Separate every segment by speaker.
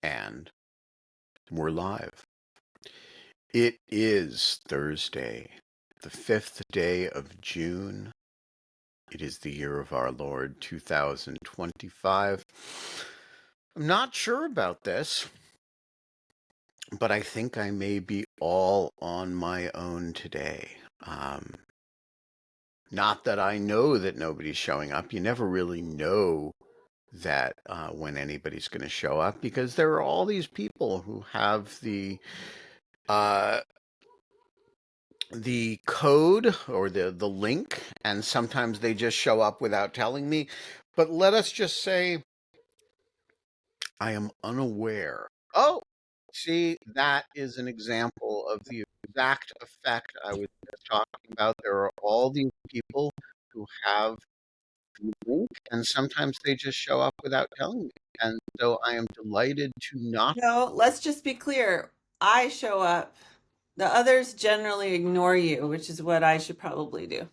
Speaker 1: And we're live. It is Thursday, the 5th day of June. It is the year of our Lord 2025. I'm not sure about this, but I think I may be all on my own today. Not that I know that nobody's showing up. You never really know that when anybody's going to show up, because there are all these people who have uh, the code or the link, and sometimes they just show up without telling me. But let us just say I am unaware. Oh, see, that is an example of the exact effect I was just talking about. There are all these people who have the link, and sometimes they just show up without telling me. And so I am delighted to not.
Speaker 2: No, let's just be clear. I show up. The others generally ignore you, which is what I should probably do.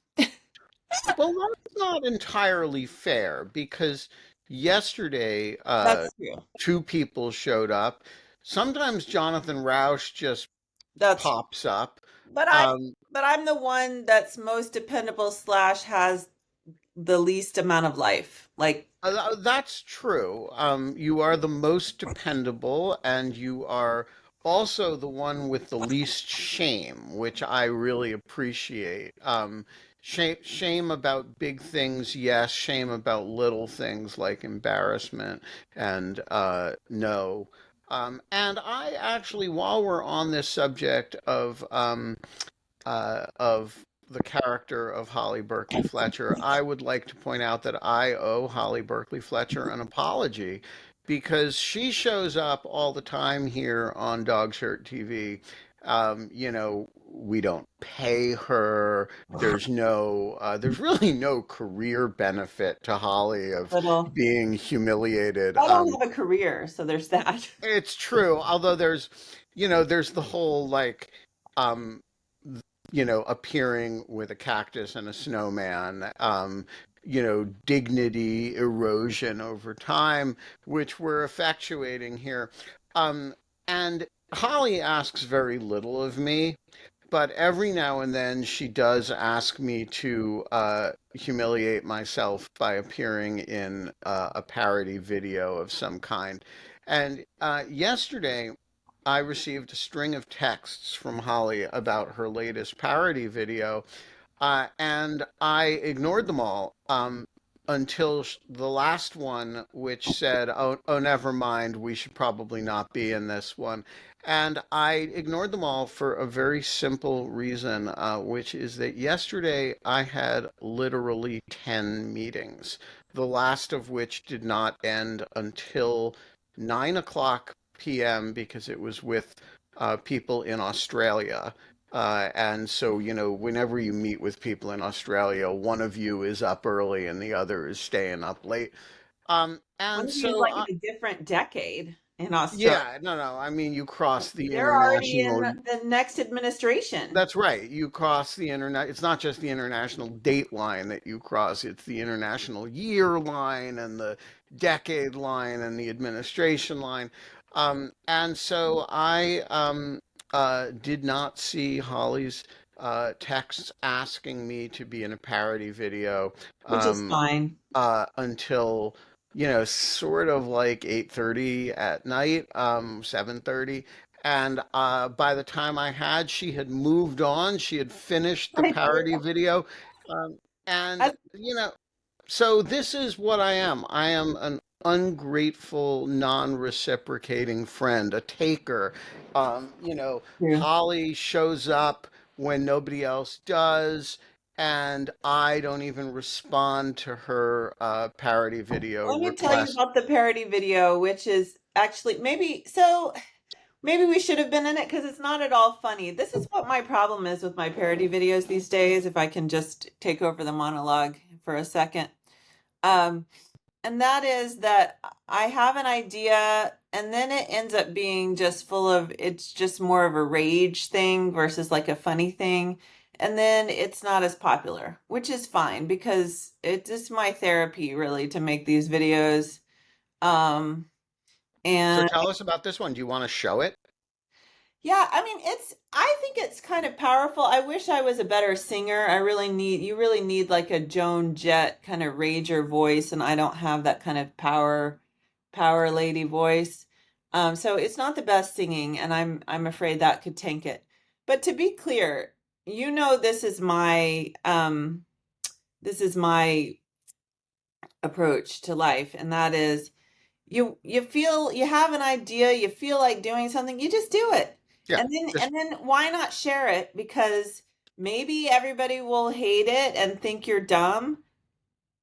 Speaker 1: Well, that's not entirely fair, because yesterday
Speaker 2: That's true.
Speaker 1: two people showed up. Sometimes Jonathan Rausch just
Speaker 2: That's true.
Speaker 1: pops up.
Speaker 2: But I
Speaker 1: Um,
Speaker 2: but I'm the one that's most dependable slash has the least amount of life. Like,
Speaker 1: that's true. You are the most dependable, and you are also the one with the least shame, which I really appreciate. Shame about big things, yes. Shame about little things like embarrassment and no. And I actually, while we're on this subject of the character of Holly Berkley Fletcher, I would like to point out that I owe Holly Berkley Fletcher an apology, because she shows up all the time here on Dog Shirt TV. We don't pay her. There's really no career benefit to Holly of
Speaker 2: little.
Speaker 1: being humiliated.
Speaker 2: I don't have a career, so there's that.
Speaker 1: It's true, although there's the whole like, um, appearing with a cactus and a snowman, dignity erosion over time, which we're effectuating here. And Holly asks very little of me, but every now and then she does ask me to humiliate myself by appearing in a parody video of some kind. And yesterday, I received a string of texts from Holly about her latest parody video, and I ignored them all until the last one, which said, "Oh, never mind. We should probably not be in this one." And I ignored them all for a very simple reason, which is that yesterday I had literally 10 meetings, the last of which did not end until 9 o'clock p.m. because it was with people in Australia. And so, whenever you meet with people in Australia, one of you is up early and the other is staying up late.
Speaker 2: One
Speaker 1: And
Speaker 2: of you is
Speaker 1: so,
Speaker 2: like in a different decade in Australia.
Speaker 1: yeah, no. I mean, you cross the
Speaker 2: They're already in
Speaker 1: international.
Speaker 2: the next administration.
Speaker 1: That's right. You cross the internet. It's not just the international date line that you cross, it's the international year line and the decade line and the administration line. And so I did not see Holly's texts asking me to be in a parody video
Speaker 2: Which is
Speaker 1: um,
Speaker 2: fine.
Speaker 1: until sort of like 8:30 at night, 7:30. And by the time she had moved on. She had finished the
Speaker 2: I did.
Speaker 1: parody video. Um, and,
Speaker 2: I,
Speaker 1: so this is what I am. I am an ungrateful, non-reciprocating friend, a taker.
Speaker 2: yeah.
Speaker 1: Holly shows up when nobody else does, and I don't even respond to her parody video
Speaker 2: Let me tell you
Speaker 1: request.
Speaker 2: about the parody video, which is actually maybe we should have been in it because it's not at all funny. This is what my problem is with my parody videos these days, if I can just take over the monologue for a second. Um, and that is that I have an idea and then it ends up being just it's just more of a rage thing versus like a funny thing. And then it's not as popular, which is fine because it's just my therapy really to make these videos. Um,
Speaker 1: So
Speaker 2: And
Speaker 1: tell us about this one. Do you want to show it?
Speaker 2: yeah, I mean, I think it's kind of powerful. I wish I was a better singer. You really need like a Joan Jett kind of rager voice, and I don't have that kind of power lady voice. So it's not the best singing, and I'm afraid that could tank it. But to be clear, this is my approach to life, and that is you feel you have an idea, you feel like doing something, you just do it.
Speaker 1: Yeah.
Speaker 2: And then why not share it? Because maybe everybody will hate it and think you're dumb.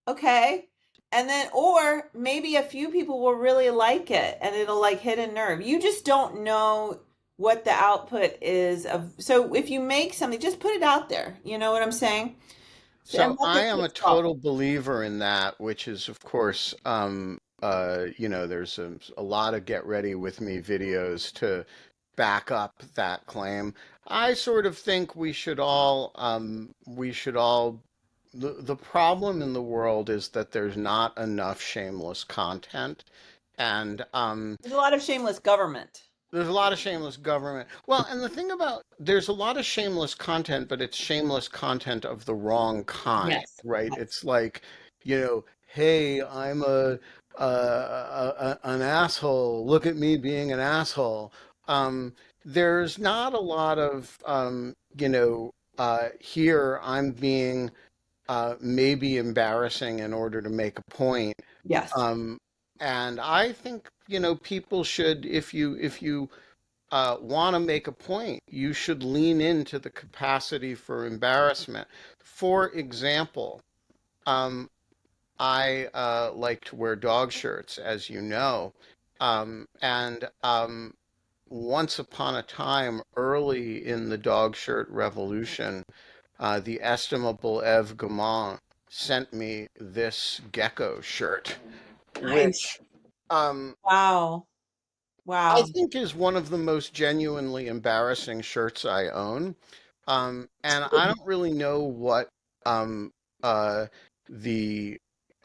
Speaker 2: Okay. And then or maybe a few people will really like it and it'll like hit a nerve. You just don't know what the output is of so if you make something, just put it out there. You know what I'm saying? So, and
Speaker 1: So
Speaker 2: let
Speaker 1: I
Speaker 2: the
Speaker 1: am a
Speaker 2: chips fall.
Speaker 1: total believer in that, which is, of course, there's a lot of get ready with me videos to back up that claim. I sort of think we should all, the problem in the world is that there's not enough shameless content. And
Speaker 2: There's a lot of shameless government.
Speaker 1: there's a lot of shameless government. Well, and the thing about there's a lot of shameless content, but it's shameless content of the wrong kind,
Speaker 2: Yes.
Speaker 1: right?
Speaker 2: Yes.
Speaker 1: It's like, hey, I'm an asshole. Look at me being an asshole. There's not a lot of here I'm being maybe embarrassing in order to make a point.
Speaker 2: Yes.
Speaker 1: Um, and I think, people should, if you want to make a point, you should lean into the capacity for embarrassment. For example, um, I like to wear dog shirts, as you know, and once upon a time, early in the dog shirt revolution, the estimable Eve Gamon sent me this gecko shirt,
Speaker 2: Nice.
Speaker 1: which um,
Speaker 2: Wow.
Speaker 1: I
Speaker 2: Wow.
Speaker 1: think is one of the most genuinely embarrassing shirts I own. And I don't really know what um, uh, the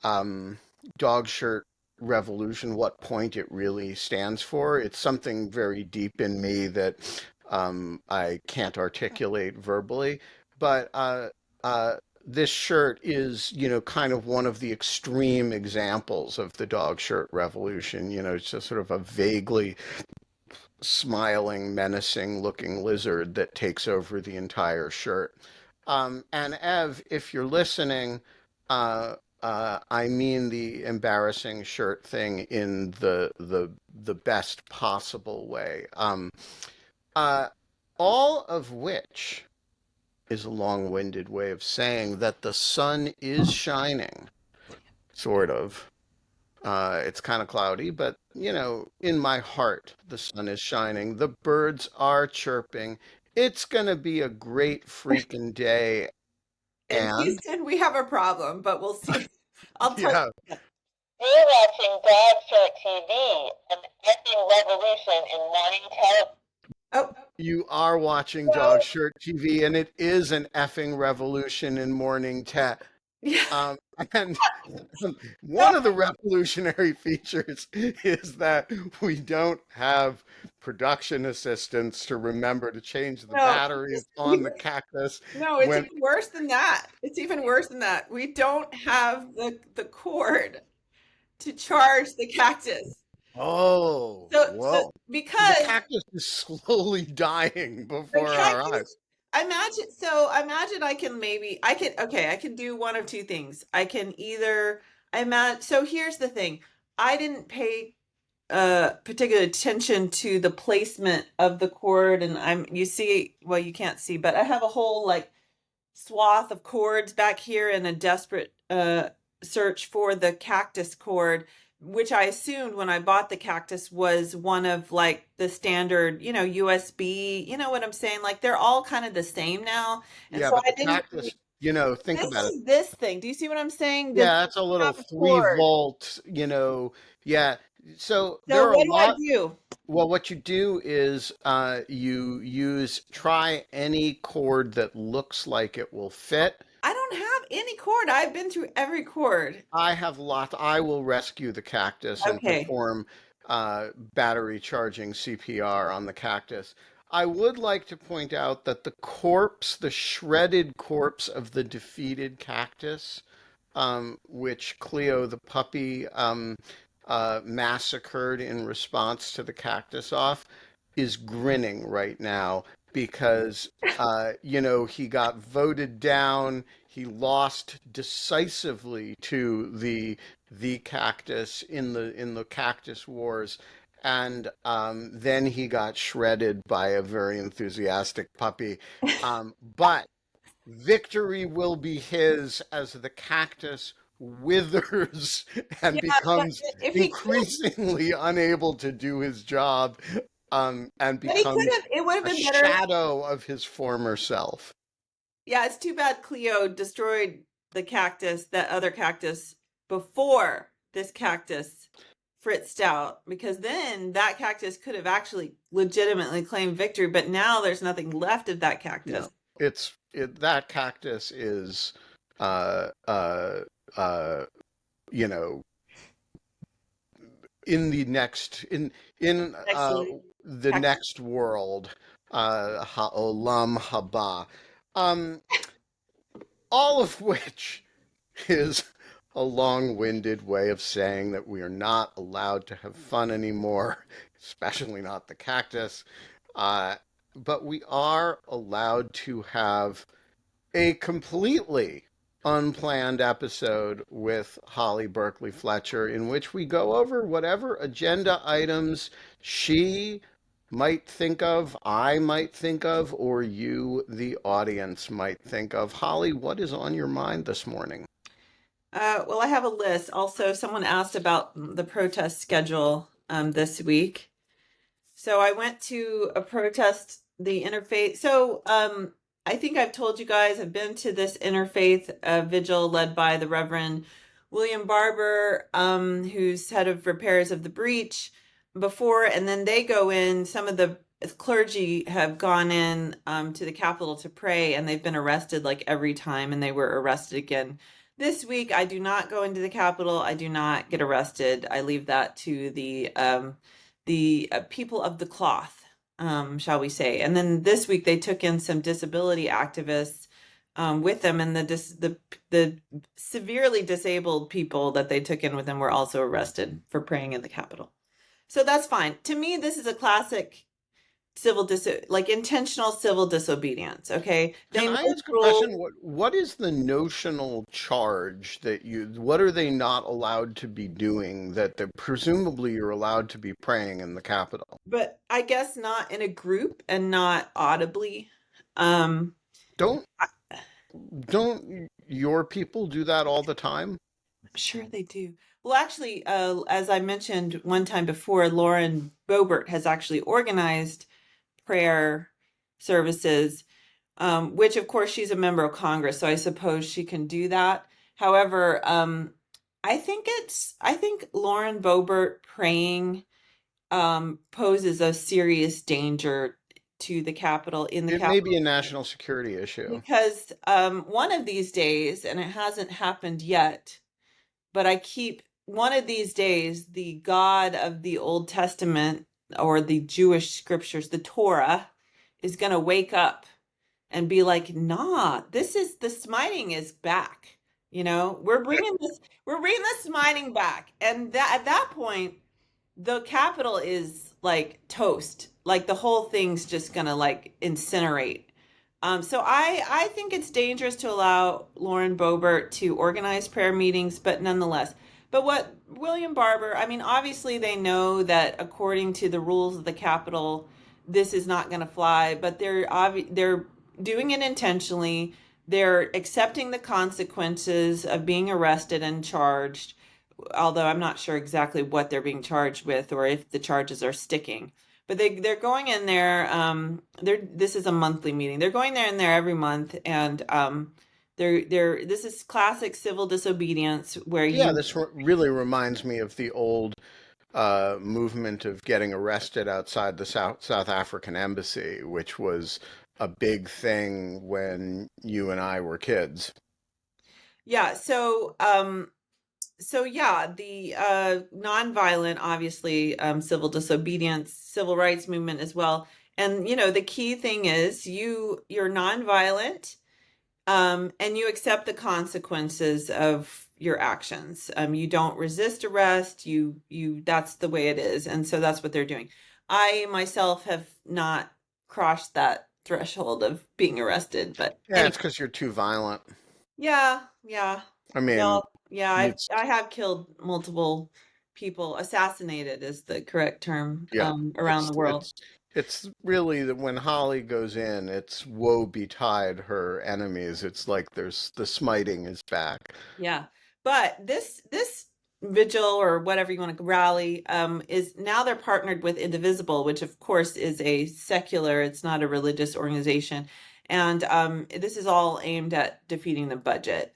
Speaker 1: um, dog shirt revolution, what point it really stands for. It's something very deep in me that I can't articulate verbally. But uh, this shirt is, kind of one of the extreme examples of the dog shirt revolution. It's just sort of a vaguely smiling, menacing looking lizard that takes over the entire shirt. And Ev, if you're listening, uh, I mean the embarrassing shirt thing in the best possible way. Uh, all of which is a long-winded way of saying that the sun is shining, sort of. It's kind of cloudy, but in my heart, the sun is shining. The birds are chirping. It's gonna be a great freaking day.
Speaker 2: In
Speaker 1: And
Speaker 2: Houston, we have a problem, but we'll see. I'll tell
Speaker 1: yeah,
Speaker 2: you.
Speaker 3: We're watching Dog Shirt TV, an effing revolution in morning television.
Speaker 2: Oh,
Speaker 1: you are watching Dog
Speaker 2: so
Speaker 1: Shirt TV, and it is an effing revolution in morning tech.
Speaker 2: yeah.
Speaker 1: Um, and
Speaker 2: So
Speaker 1: one of the revolutionary features is that we don't have production assistants to remember to change the
Speaker 2: no,
Speaker 1: batteries on the cactus
Speaker 2: no, it's
Speaker 1: when,
Speaker 2: even worse than that. It's even worse than that. We don't have the cord to charge the cactus.
Speaker 1: oh,
Speaker 2: So
Speaker 1: whoa. So the
Speaker 2: because
Speaker 1: cactus is slowly dying
Speaker 2: the
Speaker 1: before our
Speaker 2: cactus,
Speaker 1: eyes.
Speaker 2: imagine I can do one of two things. I can either I imagine so here's the thing. I didn't pay particular attention to the placement of the cord and you see well you can't see but I have a whole like swath of cords back here in a desperate search for the cactus cord, which I assumed when I bought the cactus was one of like the standard, USB, you know what I'm saying? Like they're all kind of the same now. And
Speaker 1: Yeah,
Speaker 2: so
Speaker 1: but
Speaker 2: I
Speaker 1: the
Speaker 2: didn't really,
Speaker 1: cactus, think
Speaker 2: this
Speaker 1: about it.
Speaker 2: is this thing. Do you see what I'm saying? This
Speaker 1: Yeah, that's a
Speaker 2: doesn't
Speaker 1: little
Speaker 2: have a
Speaker 1: three
Speaker 2: cord.
Speaker 1: volt, yeah. So there
Speaker 2: So
Speaker 1: are a
Speaker 2: what do I
Speaker 1: lot.
Speaker 2: do?
Speaker 1: Well, what you do is try any cord that looks like it will fit.
Speaker 2: I don't have any cord. I've been through every cord.
Speaker 1: I have lots. I will rescue the cactus and
Speaker 2: Okay.
Speaker 1: perform battery charging CPR on the cactus. I would like to point out that the corpse, the shredded corpse of the defeated cactus, which Cleo the puppy massacred in response to the cactus off, is grinning right now because, he got voted down. He lost decisively to the cactus in the cactus wars, and then he got shredded by a very enthusiastic puppy. But victory will be his as the cactus withers and
Speaker 2: Yeah, but
Speaker 1: becomes
Speaker 2: if he could have,
Speaker 1: increasingly unable to do his job, and
Speaker 2: but he could
Speaker 1: becomes
Speaker 2: have, it would have
Speaker 1: a
Speaker 2: been better.
Speaker 1: shadow of his former self.
Speaker 2: Yeah, it's too bad Cleo destroyed the cactus, that other cactus, before this cactus fritzed out, because then that cactus could have actually legitimately claimed victory, but now there's nothing left of that cactus.
Speaker 1: No, that cactus is, uh, uh, uh, you know, in the next in
Speaker 2: Actually,
Speaker 1: the
Speaker 2: cactus.
Speaker 1: next world, Olam Haba, um, all of which is a long-winded way of saying that we are not allowed to have fun anymore, especially not the cactus. Uh, but we are allowed to have a completely unplanned episode with Holly Berkley Fletcher in which we go over whatever agenda items she might think of, I might think of, or you, the audience, might think of. Holly, what is on your mind this morning?
Speaker 2: Well, I have a list. Also, someone asked about the protest schedule this week. So I went to a protest, the interfaith. So I think I've told you guys I've been to this interfaith vigil led by the Reverend William Barber, who's head of repairs of the breach before, and then they go in. Some of the clergy have gone in to the Capitol to pray, and they've been arrested like every time, and they were arrested again this week. I do not go into the Capitol. I do not get arrested. I leave that to the people of the cloth, shall we say. And then this week they took in some disability activists with them, and the severely disabled people that they took in with them were also arrested for praying in the Capitol. So that's fine. To me, this is a classic like intentional civil disobedience. Okay,
Speaker 1: Can
Speaker 2: they
Speaker 1: I
Speaker 2: made
Speaker 1: ask a
Speaker 2: rules.
Speaker 1: question? What is the notional charge what are they not allowed to be doing that presumably you're allowed to be praying in the Capitol?
Speaker 2: But I guess not in a group and not audibly. Um,
Speaker 1: Don't don't your people do that all the time?
Speaker 2: I'm sure they do. Well, actually, as I mentioned one time before, Lauren Boebert has actually organized prayer services, which of course she's a member of Congress, so I suppose she can do that. However, I think Lauren Boebert praying poses a serious danger to the Capitol in the
Speaker 1: It may
Speaker 2: Capitol
Speaker 1: be a national security issue.
Speaker 2: because one of these days, and it hasn't happened yet, but I keep one of these days, the God of the Old Testament or the Jewish scriptures, the Torah, is going to wake up and be like, nah, the smiting is back. We're bringing the smiting back. And that at that point, the Capitol is like toast. Like the whole thing's just going to like incinerate. So I think it's dangerous to allow Lauren Boebert to organize prayer meetings, but nonetheless. But what William Barber, I mean, obviously they know that according to the rules of the Capitol, this is not going to fly, but they're doing it intentionally. They're accepting the consequences of being arrested and charged, although I'm not sure exactly what they're being charged with or if the charges are sticking. But they're going in there. This is a monthly meeting. They're going there in there every month, and they're this is classic civil disobedience where
Speaker 1: Yeah,
Speaker 2: you.
Speaker 1: this really reminds me of the old movement of getting arrested outside the South African embassy, which was a big thing when you and I were kids.
Speaker 2: Yeah, so yeah, the nonviolent, obviously, civil disobedience, civil rights movement as well. And the key thing is you're nonviolent, and you accept the consequences of your actions. You don't resist arrest. That's the way it is, and so that's what they're doing. I myself have not crossed that threshold of being arrested, but
Speaker 1: Yeah,
Speaker 2: anyway,
Speaker 1: it's because you're too violent.
Speaker 2: yeah, yeah.
Speaker 1: I mean,
Speaker 2: Well, yeah,
Speaker 1: it's
Speaker 2: I have killed multiple people. Assassinated is the correct term,
Speaker 1: yeah,
Speaker 2: around the world.
Speaker 1: it's really that when Holly goes in, it's woe betide her enemies. It's like there's the smiting is back.
Speaker 2: Yeah. But this vigil, or whatever you want to rally, is now they're partnered with Indivisible, which of course is a secular, it's not a religious organization. And this is all aimed at defeating the budget.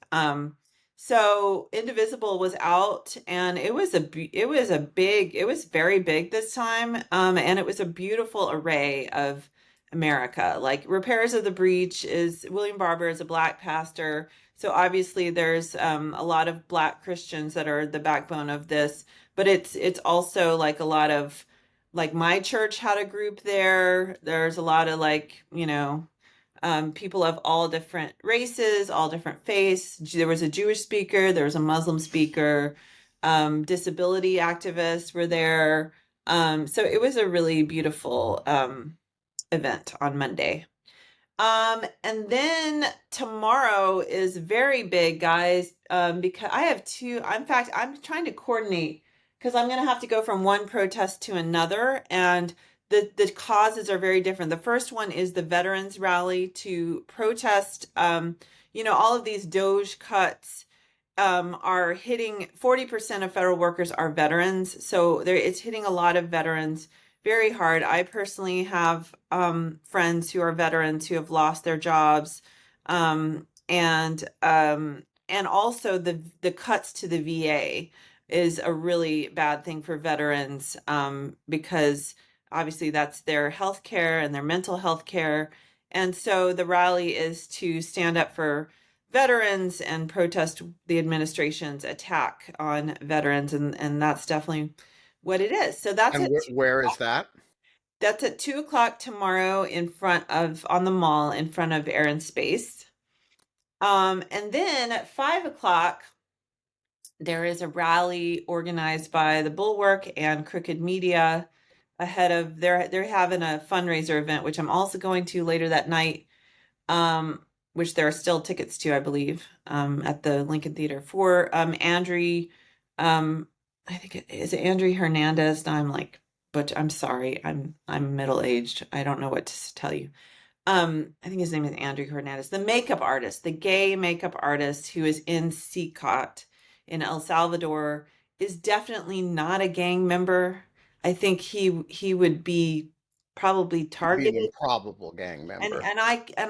Speaker 2: So Indivisible was out, and it was it was very big this time. And it was a beautiful array of America. Like Repairs of the Breach is William Barber is a Black pastor, so obviously there's a lot of Black Christians that are the backbone of this, but it's also like a lot of, like, my church had a group there. There's a lot of, like, people of all different races, all different faiths. There was a Jewish speaker, there was a Muslim speaker, disability activists were there. So it was a really beautiful event on Monday. And then tomorrow is very big, guys, because I have two. In fact, I'm trying to coordinate because I'm going to have to go from one protest to another, and the causes are very different. The first one is the veterans rally to protest. All of these Doge cuts are hitting 40% of federal workers are veterans, so it's hitting a lot of veterans very hard. I personally have friends who are veterans who have lost their jobs, and also the cuts to the VA is a really bad thing for veterans, because obviously that's their health care and their mental health care. And so the rally is to stand up for veterans and protest the administration's attack on veterans, and that's definitely what it is. So that's
Speaker 1: And
Speaker 2: it.
Speaker 1: where is that?
Speaker 2: That's at 2 o'clock tomorrow on the mall in front of Air and Space. And then at 5 o'clock, there is a rally organized by the Bulwark and Crooked Media ahead of they're having a fundraiser event, which I'm also going to later that night, which there are still tickets to, I believe, at the Lincoln Theater for Andrew. I think is it Andrew Hernandez? Now I'm like, but I'm sorry, I'm middle aged. I don't know what to tell you. I think his name is Andrew Hernandez, the makeup artist, the gay makeup artist who is in CCOT in El Salvador, is definitely not a gang member. I think he would be probably
Speaker 1: Would be an
Speaker 2: targeted.
Speaker 1: improbable gang
Speaker 2: And
Speaker 1: member.
Speaker 2: and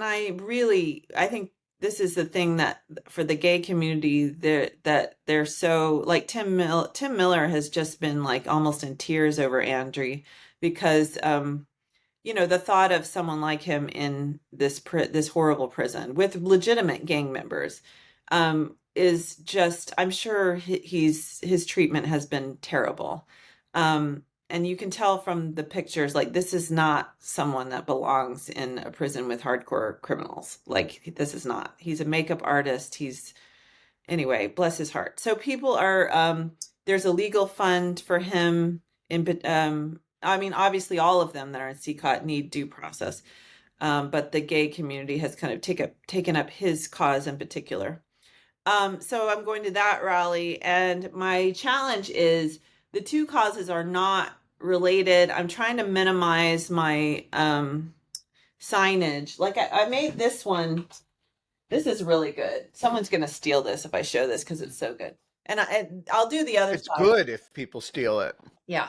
Speaker 2: I really I think this is the thing that for the gay community, they're so, like, Tim Miller has just been like almost in tears over Andrew, because the thought of someone like him in this horrible prison with legitimate gang members, is just, I'm sure his treatment has been terrible. And you can tell from the pictures, like, this is not someone that belongs in a prison with hardcore criminals. Like, this is not. He's a makeup artist. Anyway, bless his heart. So people are, there's a legal fund for him. I mean, obviously all of them that are in CCOT need due process. But the gay community has kind of taken up his cause in particular. So I'm going to that rally, and my challenge is the two causes are not related. I'm trying to minimize my signage. Like, I made this one. This is really good. Someone's gonna steal this if I show this because it's so good. I'll do the other
Speaker 1: It's
Speaker 2: side.
Speaker 1: good if people steal it.
Speaker 2: Yeah.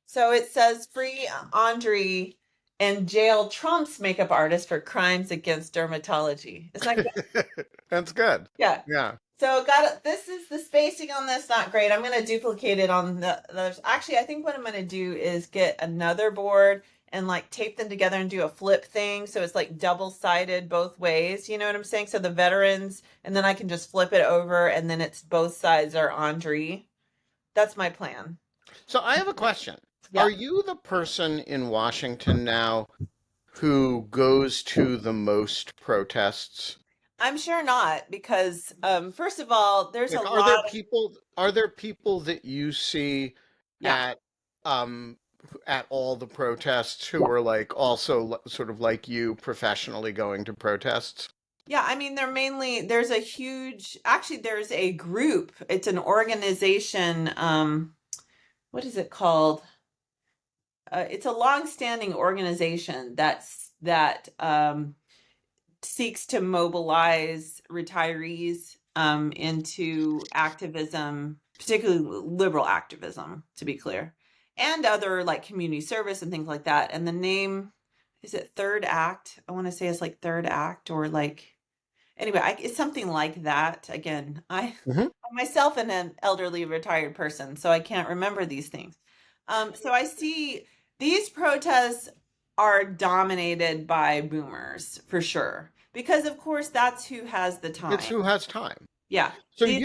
Speaker 2: So it says free Andre and jail Trump's makeup artist for crimes against dermatology. Isn't that good?
Speaker 1: That's good.
Speaker 2: Yeah.
Speaker 1: Yeah.
Speaker 2: So this is the spacing on this, not great. I'm going to duplicate it on the others. Actually, I think what I'm going to do is get another board and like tape them together and do a flip thing. So it's like double-sided both ways. You know what I'm saying? So the veterans, and then I can just flip it over and then it's both sides are Andre. That's my plan.
Speaker 1: So I have a question.
Speaker 2: Yeah.
Speaker 1: Are you the person in Washington now who goes to the most protests?
Speaker 2: I'm sure not because first of all, there's a
Speaker 1: Like,
Speaker 2: lot of
Speaker 1: are there people that you see
Speaker 2: yeah.
Speaker 1: at um at all the protests who are like also sort of like you professionally going to protests?
Speaker 2: Yeah, I mean, there's a huge, actually, there's a group, it's an organization, what is it called? It's a long-standing organization that seeks to mobilize retirees into activism, particularly liberal activism, to be clear, and other like community service and things like that. And the name, is it Third Act? I want to say it's like Third Act or like anyway, it's something like that. Again,
Speaker 1: Hmm.
Speaker 2: I'm myself an elderly retired person, so I can't remember these things. So I see these protests are dominated by boomers for sure, because of course that's who has the
Speaker 1: It's
Speaker 2: time.
Speaker 1: who has time.
Speaker 2: Yeah.
Speaker 1: So
Speaker 2: These,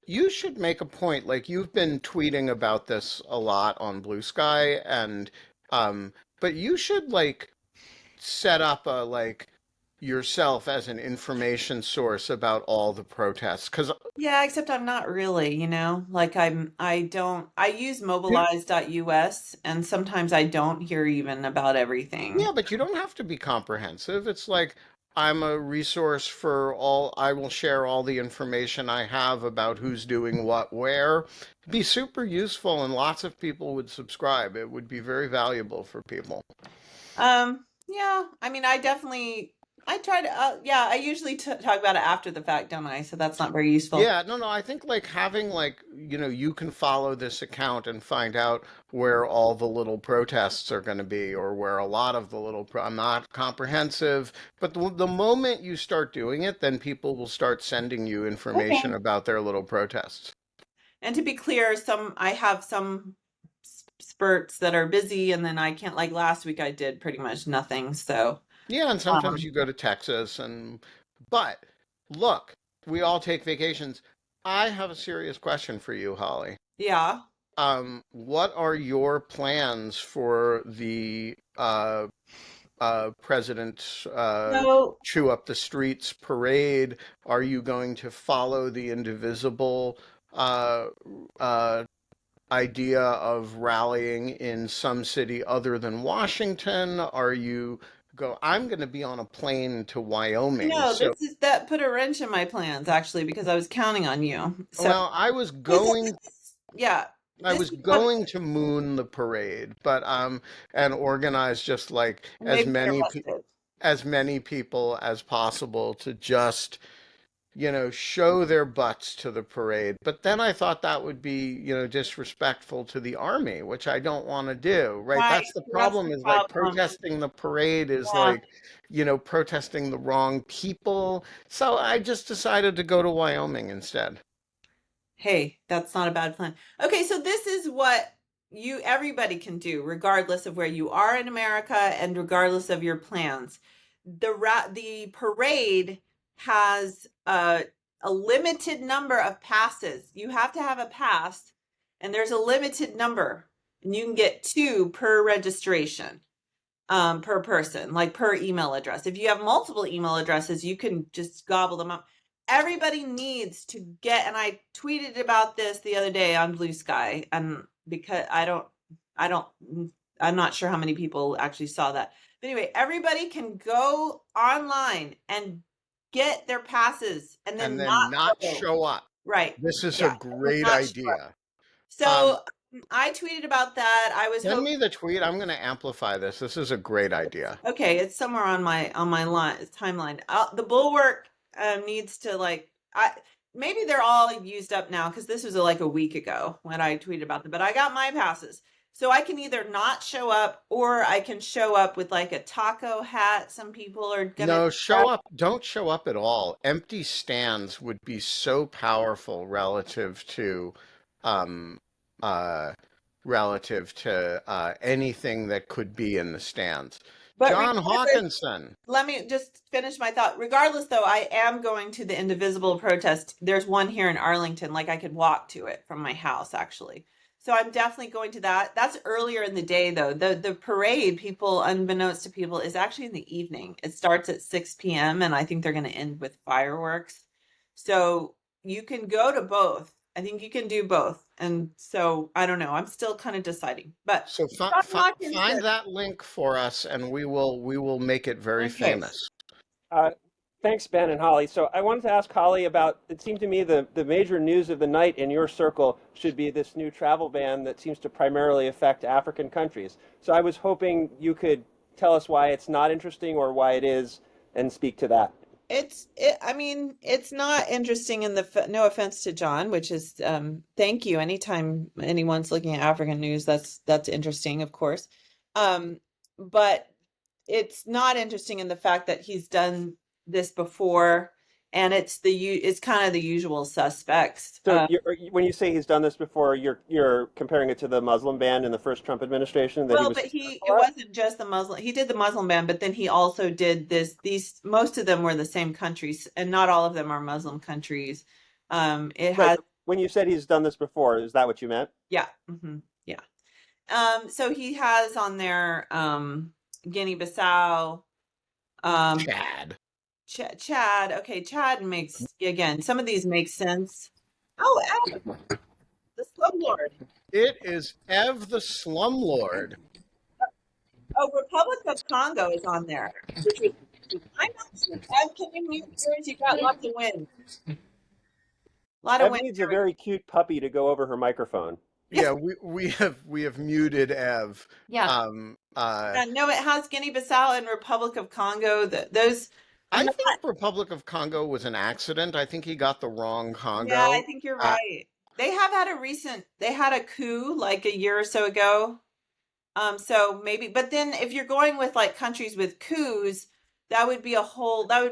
Speaker 1: you should make a point, like you've been tweeting about this a lot on Blue Sky, and but you should like set up a like yourself as an information source about all the protests, because
Speaker 2: yeah, except I'm not really, like I use mobilize.us and sometimes I don't hear even about everything.
Speaker 1: yeah, but you don't have to be comprehensive. It's like I'm a resource for all, I will share all the information I have about who's doing what where. It'd be super useful and lots of people would subscribe. It would be very valuable for people.
Speaker 2: Yeah, I mean, I try to, yeah, I usually talk about it after the fact, don't I? So that's not very useful.
Speaker 1: Yeah, no, I think like having like, you can follow this account and find out where all the little protests are going to be or where a lot of the I'm not comprehensive, but the moment you start doing it, then people will start sending you information
Speaker 2: Okay.
Speaker 1: about their little protests.
Speaker 2: And to be clear, I have some spurts that are busy, and then I can't, like last week, I did pretty much nothing. So,
Speaker 1: Yeah, and sometimes
Speaker 2: um,
Speaker 1: you go to Texas but look, we all take vacations. I have a serious question for you, Holly.
Speaker 2: yeah.
Speaker 1: What are your plans for the President
Speaker 2: So,
Speaker 1: Chew Up the Streets parade? Are you going to follow the indivisible uh, uh, idea of rallying in some city other than Washington? I'm going to be on a plane to Wyoming. So,
Speaker 2: that put a wrench in my plans actually because I was counting on you. So,
Speaker 1: well,
Speaker 2: yeah,
Speaker 1: I
Speaker 2: this
Speaker 1: was
Speaker 2: is what
Speaker 1: going to moon the parade, but and organize just like
Speaker 2: I may be arrested.
Speaker 1: as many people as possible to just, show their butts to the parade. But then I thought that would be, disrespectful to the army, which I don't want to do, right?
Speaker 2: Right.
Speaker 1: That's the
Speaker 2: That's
Speaker 1: problem
Speaker 2: the
Speaker 1: is like
Speaker 2: problem.
Speaker 1: protesting the parade is
Speaker 2: Yeah.
Speaker 1: like, protesting the wrong people. So I just decided to go to Wyoming instead.
Speaker 2: Hey, that's not a bad plan. Okay, so this is what everybody can do, regardless of where you are in America and regardless of your plans. The parade has a limited number of passes. You have to have a pass, and there's a limited number, and you can get two per registration, per person, like per email address. If you have multiple email addresses, you can just gobble them up. Everybody needs to get, and I tweeted about this the other day on Blue Sky, and because I don't, I'm not sure how many people actually saw that. But anyway, everybody can go online and get their passes and
Speaker 1: And
Speaker 2: then
Speaker 1: then
Speaker 2: not
Speaker 1: not
Speaker 2: go.
Speaker 1: show up.
Speaker 2: Right.
Speaker 1: This is a
Speaker 2: Yeah.
Speaker 1: great
Speaker 2: Not sure.
Speaker 1: idea. Um,
Speaker 2: So I tweeted about that. I was
Speaker 1: Send
Speaker 2: hoping.
Speaker 1: me the tweet. I'm going to amplify this. This is a great idea.
Speaker 2: Okay, it's somewhere on my line timeline. The bulwark needs to like I maybe they're all used up now because this was like a week ago when I tweeted about them. But I got my passes, so I can either not show up or I can show up with like a taco hat. Some people are gonna.
Speaker 1: No, show up. Don't show up at all. Empty stands would be so powerful relative to um, uh, relative to anything that could be in the stands.
Speaker 2: But
Speaker 1: John
Speaker 2: regardless,
Speaker 1: Hawkinson.
Speaker 2: let me just finish my thought. Regardless, though, I am going to the Indivisible protest. There's one here in Arlington. Like I could walk to it from my house, actually. So I'm definitely going to that. That's earlier in the day, though. The parade, people, unbeknownst to people, is actually in the evening. It starts at 6 p.m. and I think they're going to end with fireworks. So you can go to both. I think you can do both. And so I don't know. I'm still kind of deciding. But
Speaker 1: So
Speaker 2: John
Speaker 1: find
Speaker 2: Hawkinson.
Speaker 1: that link for us, and we will make it very
Speaker 2: Okay.
Speaker 1: famous.
Speaker 4: Uh, Thanks, Ben and Holly. So I wanted to ask Holly about, it seemed to me the major news of the night in your circle should be this new travel ban that seems to primarily affect African countries. So I was hoping you could tell us why it's not interesting or why it is and speak to that.
Speaker 2: I mean, it's not interesting in the, no offense to John, which is, thank you. Anytime anyone's looking at African news, that's interesting, of course. But it's not interesting in the fact that he's done this before, and it's kind of the usual suspects.
Speaker 4: So when you say he's done this before, you're comparing it to the Muslim ban in the first Trump administration that he
Speaker 2: Well,
Speaker 4: was
Speaker 2: but
Speaker 4: successful
Speaker 2: it
Speaker 4: at?
Speaker 2: wasn't just the Muslim. He did the Muslim ban, but then he also did most of them were the same countries, and not all of them are Muslim countries. It
Speaker 4: Right.
Speaker 2: has,
Speaker 4: When you said he's done this before, is that what you meant?
Speaker 2: yeah, yeah. So he has on there, Guinea-Bissau,
Speaker 1: Chad.
Speaker 2: Chad. Okay, Chad makes, again, some of these make sense. Oh, Adam, the slumlord.
Speaker 1: It is Ev the Slumlord.
Speaker 2: Oh, Republic of Congo is on there. Which is, I'm not sure. Ev, can you mute yours? You got lots of wind. A lot of
Speaker 4: Ev
Speaker 2: wind.
Speaker 4: needs a very cute puppy to go over her microphone.
Speaker 1: Yeah, we have muted Ev.
Speaker 2: Yeah. No, it has Guinea-Bissau and Republic of Congo. Those.
Speaker 1: I
Speaker 2: I'm not.
Speaker 1: think Republic of Congo was an accident. I think he got the wrong
Speaker 2: Yeah, I
Speaker 1: Congo.
Speaker 2: think you're right. They had a coup like a year or so ago. So maybe, but then if you're going with like countries with coups, that would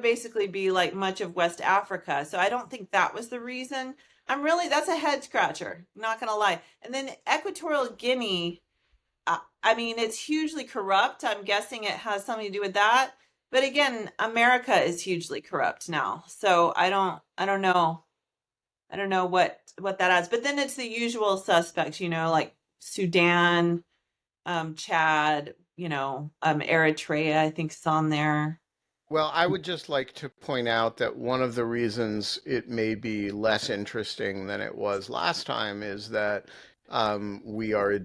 Speaker 2: basically be like much of West Africa. So I don't think that was the reason. That's a head scratcher, not gonna lie. And then Equatorial Guinea, I mean, it's hugely corrupt. I'm guessing it has something to do with that. But again, America is hugely corrupt now. So I don't know. I don't know what that adds. But then it's the usual suspects, like Sudan, Chad, Eritrea, I think is on there.
Speaker 1: Well, I would just like to point out that one of the reasons it may be less interesting than it was last time is that we are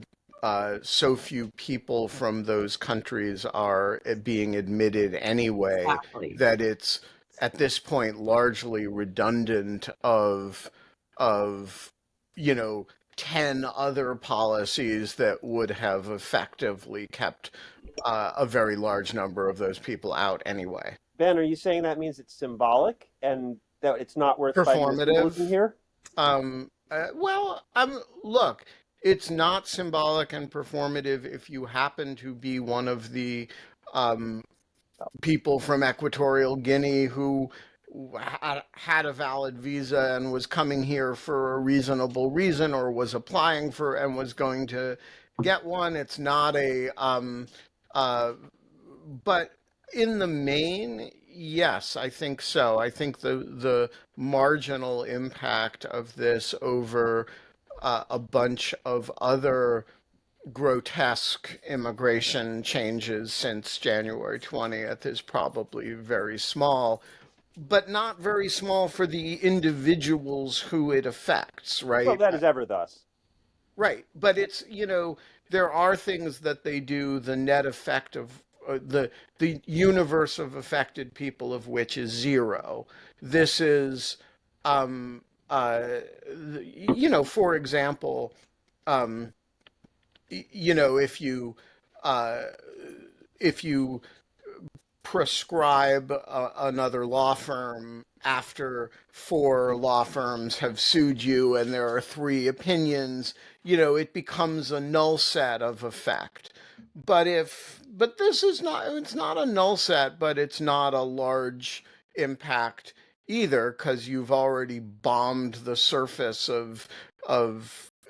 Speaker 1: so few people from those countries are being admitted anyway
Speaker 2: Exactly.
Speaker 1: that it's at this point largely redundant of 10 other policies that would have effectively kept a very large number of those people out anyway.
Speaker 4: Ben, are you saying that means it's symbolic and that it's not worth fighting the symbolism
Speaker 1: Performative.
Speaker 4: here?
Speaker 1: Look, it's not symbolic and performative if you happen to be one of the people from Equatorial Guinea who had a valid visa and was coming here for a reasonable reason or was applying for and was going to get one. It's not but in the main, yes, I think so. I think the marginal impact of this over a bunch of other grotesque immigration changes since January 20th is probably very small, but not very small for the individuals who it affects,
Speaker 4: Well,
Speaker 1: right?
Speaker 4: that is ever thus.
Speaker 1: Right. But it's, there are things that they do, the net effect of the universe of affected people of which is zero. This is, for example, uh, if you prescribe another law firm after four law firms have sued you and there are three opinions, it becomes a null set of effect. But this is not, it's not a null set, but it's not a large impact either because you've already bombed the surface of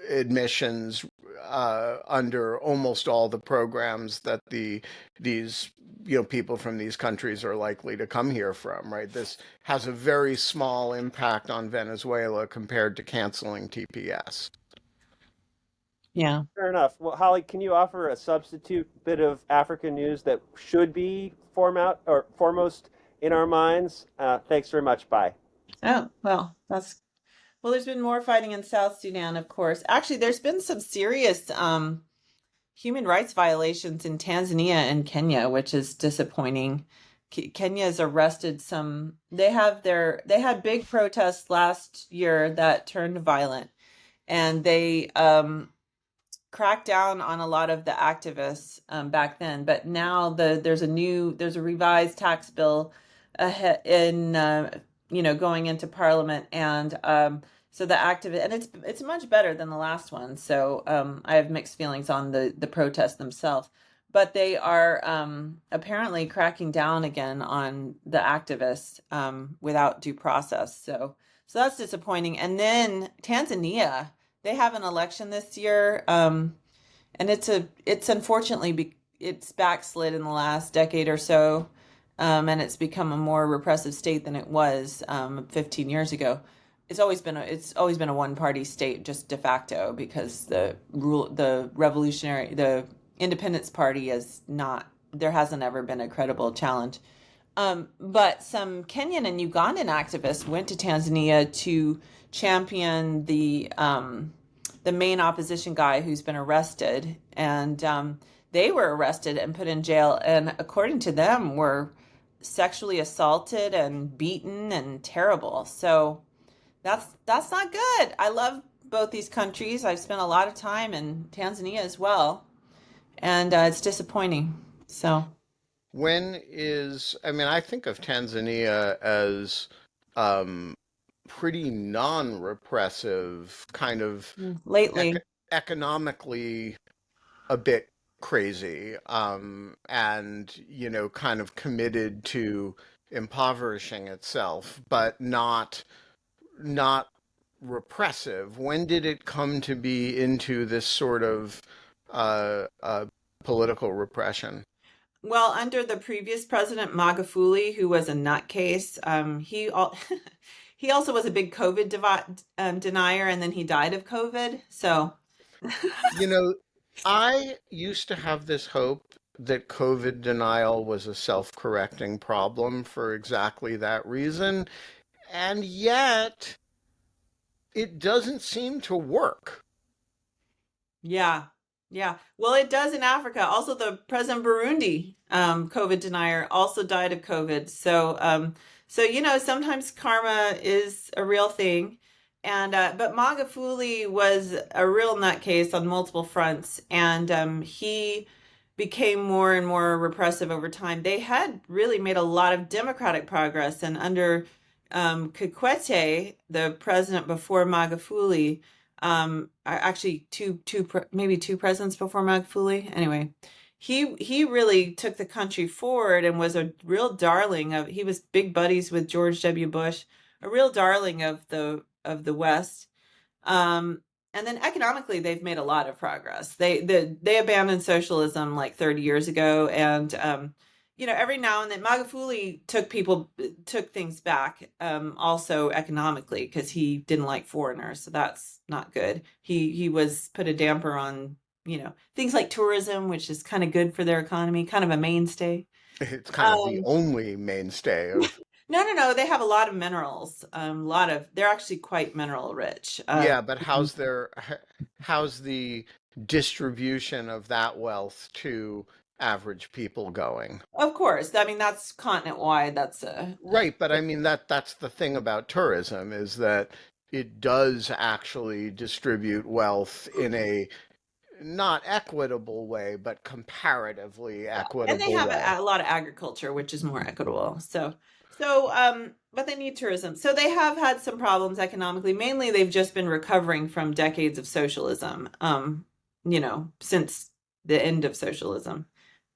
Speaker 1: admissions under almost all the programs that these people from these countries are likely to come here from, right? This has a very small impact on Venezuela compared to canceling TPS.
Speaker 2: Yeah.
Speaker 4: Fair enough. Well, Holly, can you offer a substitute bit of African news that should be foremost in our minds? Thanks very much. Bye.
Speaker 2: Oh, well, there's been more fighting in South Sudan, of course. Actually, there's been some serious human rights violations in Tanzania and Kenya, which is disappointing. Kenya has arrested they had big protests last year that turned violent, and they cracked down on a lot of the activists back then. But now there's a revised tax bill ahead in going into Parliament, and so the activist, and it's much better than the last one. So I have mixed feelings on the protests themselves, but they are apparently cracking down again on the activists without due process. So that's disappointing. And then Tanzania, they have an election this year, and it's unfortunately it's backslid in the last decade or so, and it's become a more repressive state than it was 15 years ago. It's always been a one-party state, just de facto, because the Independence Party is not. There hasn't ever been a credible challenge. But some Kenyan and Ugandan activists went to Tanzania to champion the main opposition guy who's been arrested, and they were arrested and put in jail, and according to them, were sexually assaulted and beaten and terrible. So that's not good. I love both these countries. I've spent a lot of time in Tanzania as well, and it's disappointing. So.
Speaker 1: I think of Tanzania as pretty non-repressive, kind of
Speaker 2: Lately.
Speaker 1: economically a bit crazy, and kind of committed to impoverishing itself, but not repressive. When did it come to be into this sort of political repression?
Speaker 2: Well, under the previous president, Magufuli, who was a nutcase, he also was a big COVID denier, and then he died of COVID. So,
Speaker 1: I used to have this hope that COVID denial was a self-correcting problem for exactly that reason, and yet it doesn't seem to work.
Speaker 2: yeah, yeah. Well, it does in Africa. Also, the president of Burundi, COVID denier, also died of COVID. So sometimes karma is a real thing. And but Magufuli was a real nutcase on multiple fronts, and he became more and more repressive over time. They had really made a lot of democratic progress, and under Kikwete, the president before Magufuli, actually maybe two presidents before Magufuli. Anyway, he really took the country forward and was a real darling of. He was big buddies with George W. Bush, a real darling of the West. And then economically, they've made a lot of progress. They abandoned socialism like 30 years ago, and every now and then Magufuli took things back, also economically, because he didn't like foreigners, so that's not good. He was put a damper on things like tourism, which is kind of good for their economy, kind of a mainstay.
Speaker 1: It's kind of the only mainstay of.
Speaker 2: No. They have a lot of minerals. They're actually quite mineral rich.
Speaker 1: Yeah, but how's the distribution of that wealth to average people going?
Speaker 2: Of course. I mean, that's continent wide. That's
Speaker 1: right. But I mean, that's the thing about tourism, is that it does actually distribute wealth in a not equitable way, but comparatively equitable
Speaker 2: and they have
Speaker 1: way.
Speaker 2: a lot of agriculture, which is more equitable. So, but they need tourism. So they have had some problems economically. Mainly, they've just been recovering from decades of socialism. Since the end of socialism,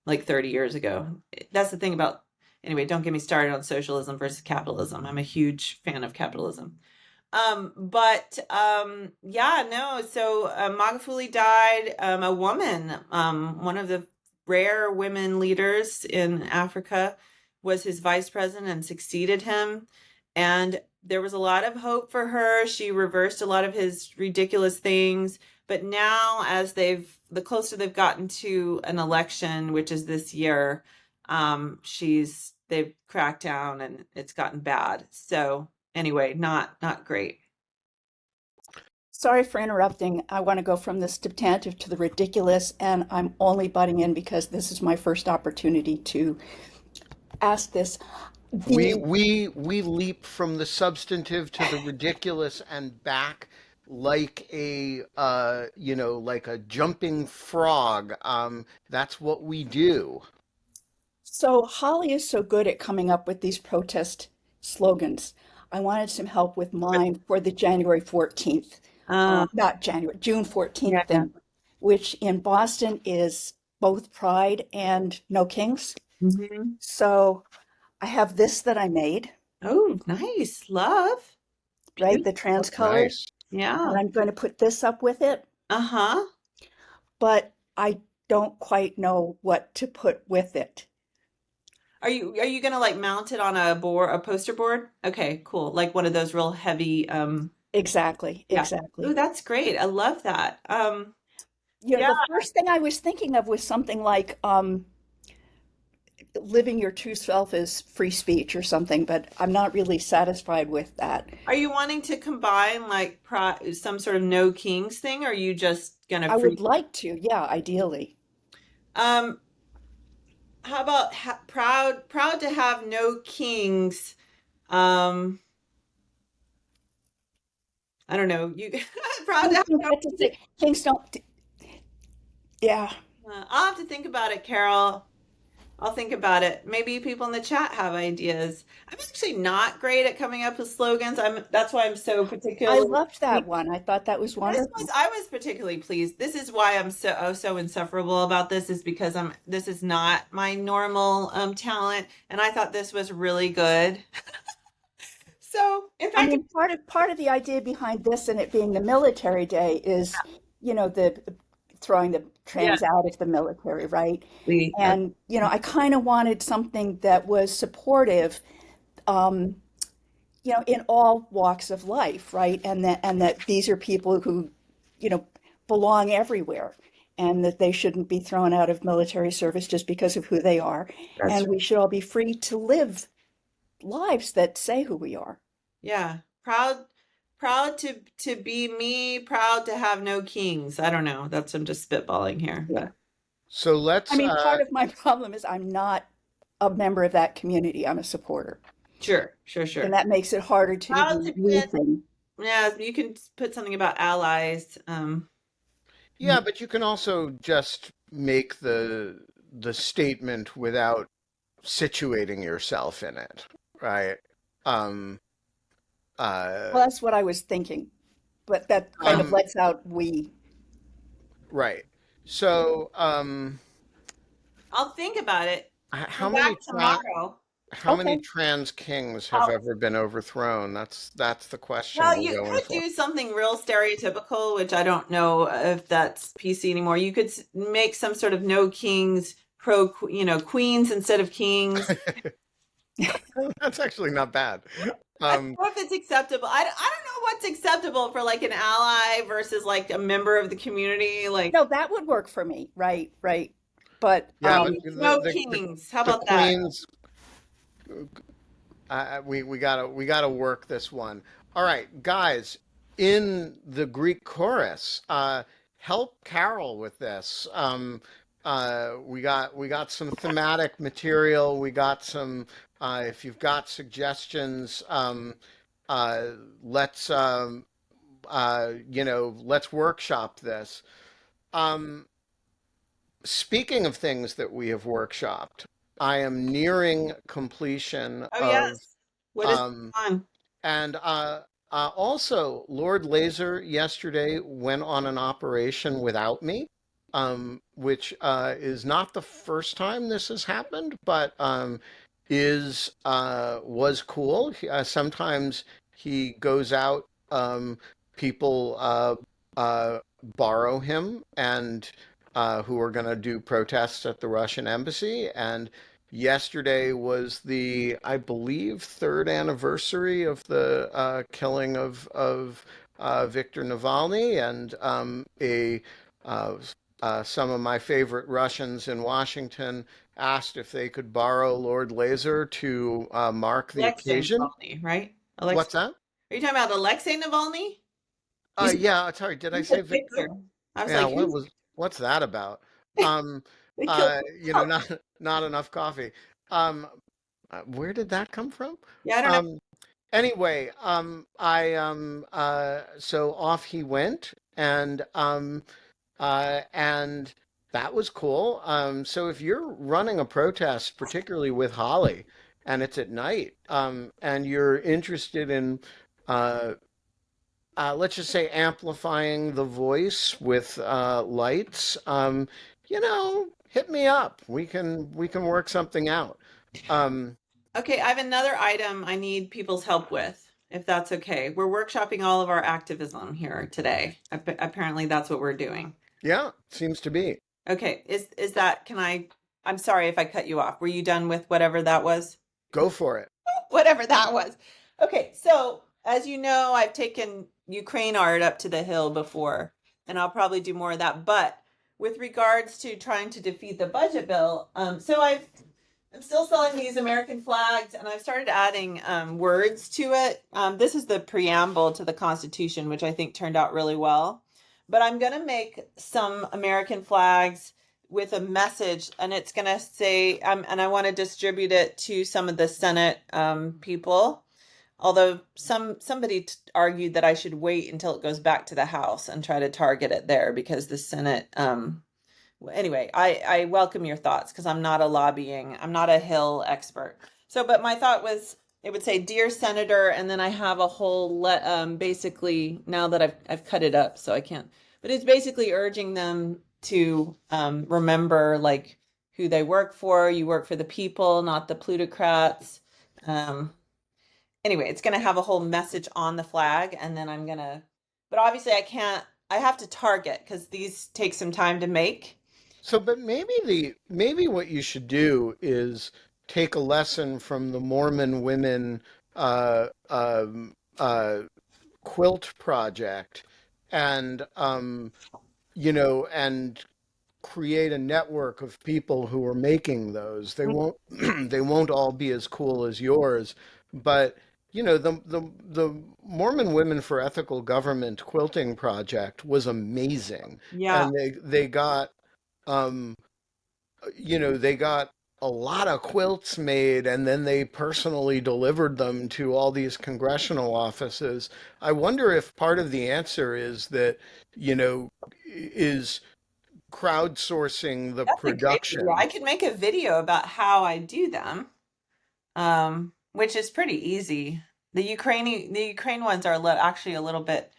Speaker 2: like 30 years ago. That's the thing about. Anyway, don't get me started on socialism versus capitalism. I'm a huge fan of capitalism. Yeah, no. So Magufuli died. A woman, one of the rare women leaders in Africa, was his vice president and succeeded him. And there was a lot of hope for her. She reversed a lot of his ridiculous things. But now, as the closer they've gotten to an election, which is this year, they've cracked down and it's gotten bad. So anyway, not great.
Speaker 5: Sorry for interrupting. I want to go from the substantive to the ridiculous, and I'm only butting in because this is my first opportunity to ask this.
Speaker 1: We
Speaker 5: The
Speaker 1: we leap from the substantive to the ridiculous and back like a like a jumping frog. That's what we do.
Speaker 5: So Holly is so good at coming up with these protest slogans. I wanted some help with mine for the January 14th,
Speaker 2: Um,
Speaker 5: not January, June
Speaker 2: yeah.
Speaker 5: 14th thing, which in Boston is both Pride and No Kings.
Speaker 2: Mhm.
Speaker 5: So I have this that I made,
Speaker 2: Oh, nice. Love.
Speaker 5: right?
Speaker 2: Beautiful.
Speaker 5: The trans colored,
Speaker 1: Nice.
Speaker 5: and
Speaker 2: Yeah.
Speaker 5: I'm going to put this up with it,
Speaker 2: Uh-huh.
Speaker 5: but I don't quite know what to put with it.
Speaker 2: Are you gonna like mount it on a poster board? Okay, cool. Like one of those real heavy,
Speaker 5: Exactly,
Speaker 2: yeah. Oh,
Speaker 5: exactly.
Speaker 2: that's great. I love that. Yeah.
Speaker 5: The first thing I was thinking of was something like living your true self is free speech or something, but I'm not really satisfied with that.
Speaker 2: Are you wanting to combine like some sort of no kings thing, or are you just gonna
Speaker 5: I
Speaker 2: free?
Speaker 5: would like to, yeah, ideally.
Speaker 2: Um, how about proud to have no kings? Um, I don't know. You proud to
Speaker 5: Kings
Speaker 2: have
Speaker 5: don't
Speaker 2: no
Speaker 5: get to
Speaker 2: kings?
Speaker 5: say, kings don't, yeah.
Speaker 2: I'll have to think about it, Carol. I'll think about it. Maybe people in the chat have ideas. I'm actually not great at coming up with slogans. That's why I'm so
Speaker 5: I
Speaker 2: particularly
Speaker 5: loved that one. I thought that was wonderful.
Speaker 2: I was particularly pleased. This is why I'm so insufferable about this, is because this is not my normal talent, and I thought this was really good. So, in
Speaker 5: I
Speaker 2: fact,
Speaker 5: mean, part of the idea behind this and it being the military day is, the throwing the
Speaker 2: yeah,
Speaker 5: trans out of the military, right?
Speaker 2: we
Speaker 5: And, I kind of wanted something that was supportive, um, in all walks of life, right? And that these are people who, you know, belong everywhere, and that they shouldn't be thrown out of military service just because of who they are.
Speaker 2: that's
Speaker 5: And we should all be free to live lives that say who we are.
Speaker 2: yeah, proud to be me, proud to have no kings. I don't know. I'm just spitballing here,
Speaker 5: Yeah.
Speaker 2: but
Speaker 1: So
Speaker 5: I
Speaker 1: let's
Speaker 5: mean, part of my problem is I'm not a member of that community. I'm a supporter.
Speaker 2: sure.
Speaker 5: And that makes it harder to do
Speaker 2: Proud to
Speaker 5: the
Speaker 2: be
Speaker 5: we thing.
Speaker 2: yeah, you can put something about allies.
Speaker 1: yeah, but you can also just make the statement without situating yourself in it, right? Um uh
Speaker 5: Well, that's what I was thinking. But that kind of
Speaker 1: um
Speaker 5: lets out we.
Speaker 1: right. So
Speaker 2: I'll think about it.
Speaker 1: how
Speaker 2: Come back
Speaker 1: many
Speaker 2: tomorrow.
Speaker 1: how many
Speaker 5: Okay.
Speaker 1: trans kings have
Speaker 2: I'll,
Speaker 1: ever been overthrown? That's the question
Speaker 2: well,
Speaker 1: we're
Speaker 2: you
Speaker 1: going
Speaker 2: could
Speaker 1: for.
Speaker 2: do something real stereotypical, which I don't know if that's PC anymore. You could make some sort of no kings queens instead of kings.
Speaker 1: That's actually not bad.
Speaker 2: I don't
Speaker 1: Um,
Speaker 2: know if it's acceptable. I don't know what's acceptable for like an ally versus like a member of the community. Like,
Speaker 5: No, that would work for me. Right, right. But
Speaker 1: yeah, but
Speaker 2: no kings. How
Speaker 1: the
Speaker 2: about that?
Speaker 1: queens, we gotta work this one. All right, guys, in the Greek chorus, help Carol with this. We got some thematic material. We got some. If you've got suggestions, uh, let's let's workshop this. Um, Speaking of things that we have workshopped, I am nearing completion
Speaker 2: Oh
Speaker 1: of
Speaker 2: yes. What is
Speaker 1: um,
Speaker 2: on?
Speaker 1: and also, Lord Laser yesterday went on an operation without me, which is not the first time this has happened, but is was cool. Sometimes he goes out people borrow him and who are going to do protests at the Russian embassy. And yesterday was the, I believe, third anniversary of the killing of Viktor Navalny, and uh, some of my favorite Russians in Washington asked if they could borrow Lord Laser to mark the
Speaker 2: Alexei
Speaker 1: occasion.
Speaker 2: Navalny, right?
Speaker 1: What's that?
Speaker 2: Are you talking about Alexei Navalny? You said,
Speaker 1: Yeah, sorry, did I
Speaker 2: you
Speaker 1: say
Speaker 2: said
Speaker 1: Victor?
Speaker 2: Victor. I was
Speaker 1: Yeah,
Speaker 2: like, who's
Speaker 1: what's that about? Um,
Speaker 2: they killed? Oh,
Speaker 1: not enough coffee. Um, where did that come from?
Speaker 2: yeah, I don't know.
Speaker 1: Um, anyway, so off he went, and that was cool. So if you're running a protest, particularly with Holly, and it's at night, and you're interested in uh, let's just say amplifying the voice with lights, hit me up. We can work something out. Um,
Speaker 2: Okay, I have another item I need people's help with, if that's okay. We're workshopping all of our activism here today. Apparently, that's what we're doing.
Speaker 1: yeah, seems to be.
Speaker 2: Okay, is that, I'm sorry if I cut you off. Were you done with whatever that was?
Speaker 1: Go for it.
Speaker 2: Whatever that was. Okay, so as you know, I've taken Ukraine art up to the hill before, and I'll probably do more of that. But with regards to trying to defeat the budget bill, I'm still selling these American flags, and I've started adding words to it. This is the preamble to the Constitution, which I think turned out really well. But I'm going to make some American flags with a message, and it's going to say, and I want to distribute it to some of the Senate people. Although somebody argued that I should wait until it goes back to the House and try to target it there because the Senate. Anyway, I welcome your thoughts because I'm not a Hill expert. So, but my thought was it would say, "Dear Senator," and then I have a whole basically now that I've cut it up, so I can't. But it's basically urging them to remember like who they work for. You work for the people, not the plutocrats. Um, anyway, it's going to have a whole message on the flag, and then but obviously I can't. I have to target because these take some time to make.
Speaker 1: So, but maybe what you should do is take a lesson from the Mormon women uh, um, uh, quilt project, and and create a network of people who are making those. They won't they won't all be as cool as yours, but the Mormon Women for Ethical Government quilting project was amazing,
Speaker 2: Yeah.
Speaker 1: and they got um they got a lot of quilts made, and then they personally delivered them to all these congressional offices. I wonder if part of the answer is that, is crowdsourcing the
Speaker 2: That's a great idea.
Speaker 1: production.
Speaker 2: I could make a video about how I do them, which is pretty easy. The Ukraine ones are actually a little bit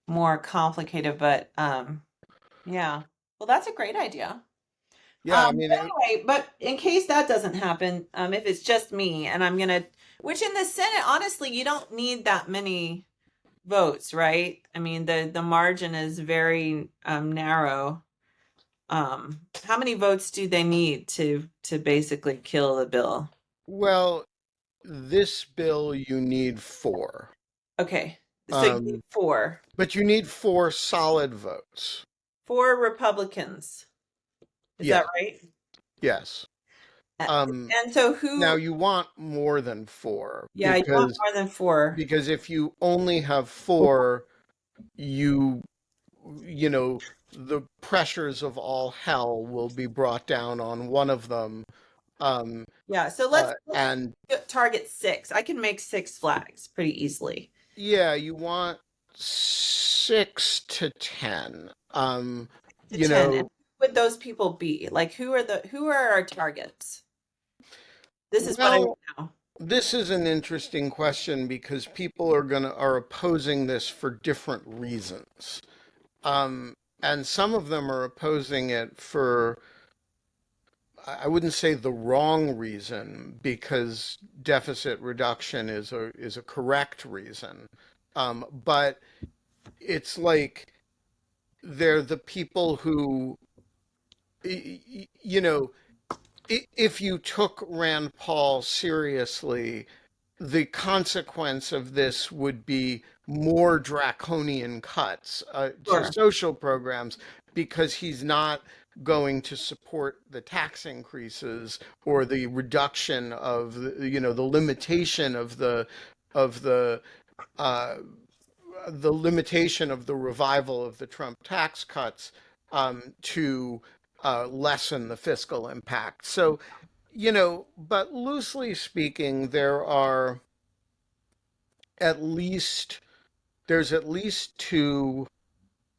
Speaker 2: more complicated, but yeah. Well, that's a great idea.
Speaker 1: Yeah, I mean,
Speaker 2: But anyway, but in case that doesn't happen, if it's just me and which in the Senate, honestly, you don't need that many votes, right? I mean, the margin is very narrow. How many votes do they need to basically kill the bill?
Speaker 1: well, this bill you need four.
Speaker 2: Okay, so you need
Speaker 1: Um,
Speaker 2: four,
Speaker 1: but you need four solid votes.
Speaker 2: four Republicans. Is
Speaker 1: Yeah,
Speaker 2: that right?
Speaker 1: yes.
Speaker 2: A-
Speaker 1: Um,
Speaker 2: And so
Speaker 1: Now
Speaker 2: who?
Speaker 1: you want more than four,
Speaker 2: Yeah, you want more than four.
Speaker 1: because if you only have four, you you know the pressures of all hell will be brought down on one of them. Um,
Speaker 2: Yeah, so let's
Speaker 1: and
Speaker 2: target six. I can make six flags pretty easily.
Speaker 1: yeah, you want 6 to 10.
Speaker 2: To
Speaker 1: You
Speaker 2: 10. And
Speaker 1: know,
Speaker 2: who would those people be? Like who are our targets? This is what I
Speaker 1: well,
Speaker 2: know.
Speaker 1: this is an interesting question because people are opposing this for different reasons. And some of them are opposing it for, I wouldn't say the wrong reason, because deficit reduction is a correct reason. But it's like they're the people who, you know, if you took Rand Paul seriously, the consequence of this would be more draconian cuts to
Speaker 2: Sure.
Speaker 1: social programs because he's not going to support the tax increases or the reduction of the limitation of uh, the limitation of the revival of the Trump tax cuts to lessen the fiscal impact. So, but loosely speaking, at least there's at least two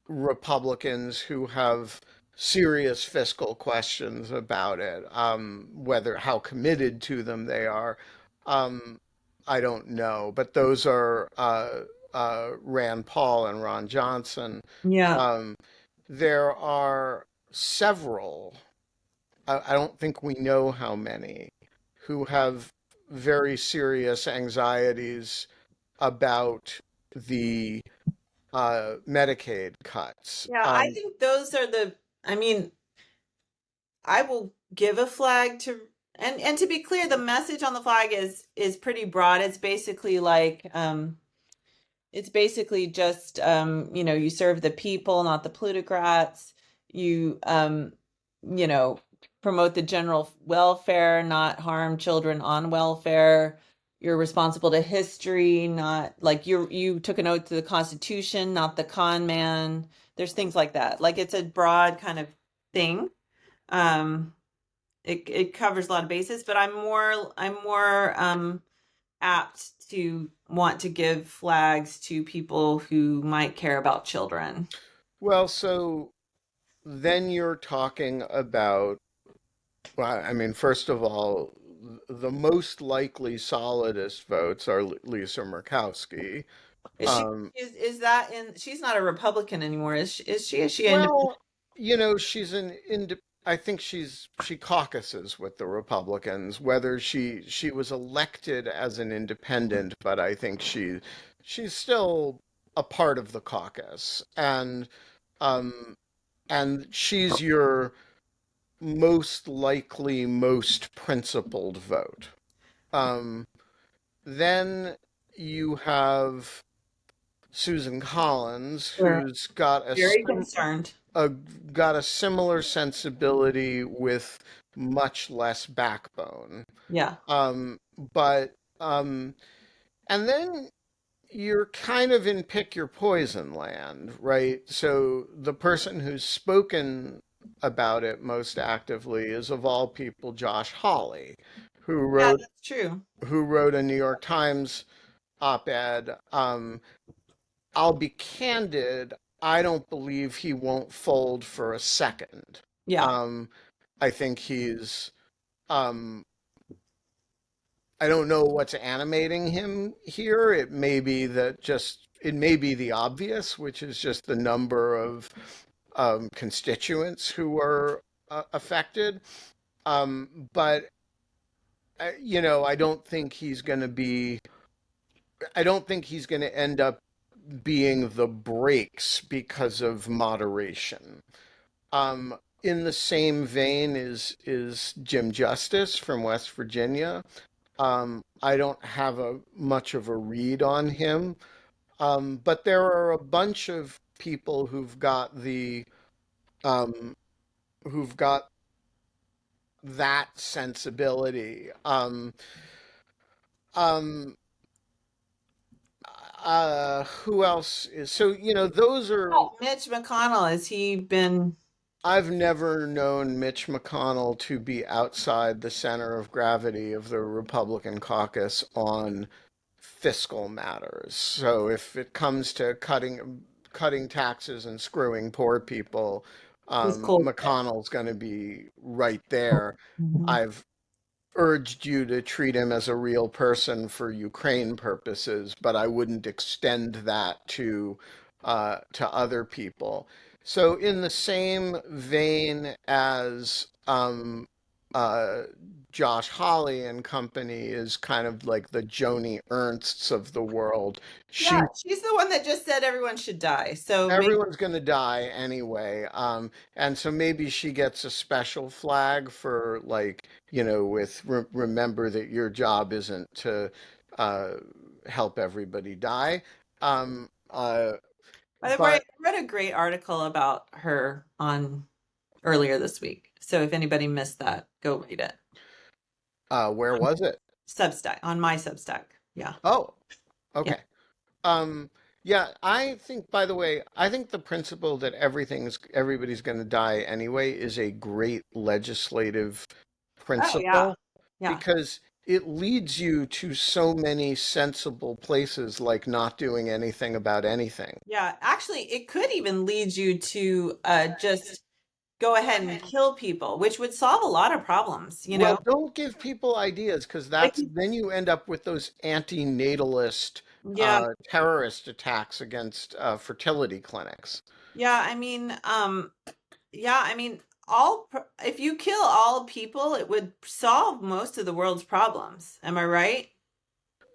Speaker 1: Republicans who have serious fiscal questions about it. Whether how committed to them they are, um, I don't know. But those are Rand Paul and Ron Johnson.
Speaker 2: Yeah.
Speaker 1: Um, there are several, I don't think we know how many, who have very serious anxieties about the Medicaid cuts.
Speaker 2: Yeah, I think those are I mean, I will give a flag to, and to be clear, the message on the flag is pretty broad. It's basically like it's basically just you serve the people, not the plutocrats. You you know, promote the general welfare, not harm children on welfare. You're responsible to history, not like you took an oath to the Constitution, not the con man. There's things like that. Like it's a broad kind of thing. Um, it covers a lot of bases, but I'm more apt to want to give flags to people who might care about children.
Speaker 1: Well, so then you're talking about, well, I mean, first of all, the most likely solidist votes are Lisa Murkowski.
Speaker 2: Is she
Speaker 1: Um,
Speaker 2: is that in she's not a Republican anymore, is she an
Speaker 1: well, she's I think she caucuses with the Republicans, whether she was elected as an independent, but I think she's still a part of the caucus. Um, and she's your most likely, most principled vote. Um, then you have Susan Collins,
Speaker 2: Sure.
Speaker 1: who's
Speaker 2: Very concerned?
Speaker 1: got a similar sensibility with much less backbone.
Speaker 2: Yeah.
Speaker 1: Um, but and then you're kind of in pick your poison land, right? So the person who's spoken about it most actively is, of all people, Josh Hawley, who
Speaker 2: Yeah,
Speaker 1: wrote
Speaker 2: that's true.
Speaker 1: a New York Times op-ed. I'll be candid, I don't believe he won't fold for a second.
Speaker 2: Yeah.
Speaker 1: Um, I think um, I don't know what's animating him here. It may be the obvious, which is just the number of constituents who are affected. But I don't think he's going to be. I don't think he's going to end up being the brakes because of moderation. In the same vein is Jim Justice from West Virginia. I don't have a much of a read on him, but there are a bunch of people um, who've got that sensibility. Um, who else is so? Those are.
Speaker 2: Oh, Mitch McConnell, has he been
Speaker 1: I've never known Mitch McConnell to be outside the center of gravity of the Republican caucus on fiscal matters. So if it comes to cutting taxes and screwing poor people,
Speaker 2: he's cold?
Speaker 1: McConnell's going to be right there.
Speaker 2: Mhm.
Speaker 1: I've urged you to treat him as a real person for Ukraine purposes, but I wouldn't extend that to other people. So in the same vein as uh, Josh Hawley and company is kind of like the Joni Ernsts of the world.
Speaker 2: Yeah,
Speaker 1: She
Speaker 2: she's the one that just said everyone should die. So maybe,
Speaker 1: Everyone's going to die anyway. And so maybe she gets a special flag for like, with remember that your job isn't to uh, help everybody die. Um, uh,
Speaker 2: by the way, I
Speaker 1: but
Speaker 2: read a great article about her on earlier this week. So if anybody missed that, go read it.
Speaker 1: where was it?
Speaker 2: Substack, on my Substack. Yeah.
Speaker 1: Oh,
Speaker 2: Yeah.
Speaker 1: okay. Um, yeah, I think, by the way, I think the principle that everybody's going to die anyway is a great legislative
Speaker 2: Oh, yeah.
Speaker 1: principle
Speaker 2: Yeah.
Speaker 1: because it leads you to so many sensible places like not doing anything about anything.
Speaker 2: Yeah. Actually, it could even lead you to just go ahead and kill people, which would solve a lot of problems, you know?
Speaker 1: Well, don't give people ideas because
Speaker 2: Like,
Speaker 1: then you end up with those anti-natalist
Speaker 2: yeah.
Speaker 1: terrorist attacks against fertility clinics.
Speaker 2: Yeah. I mean, if you kill all people, it would solve most of the world's problems. Am I right?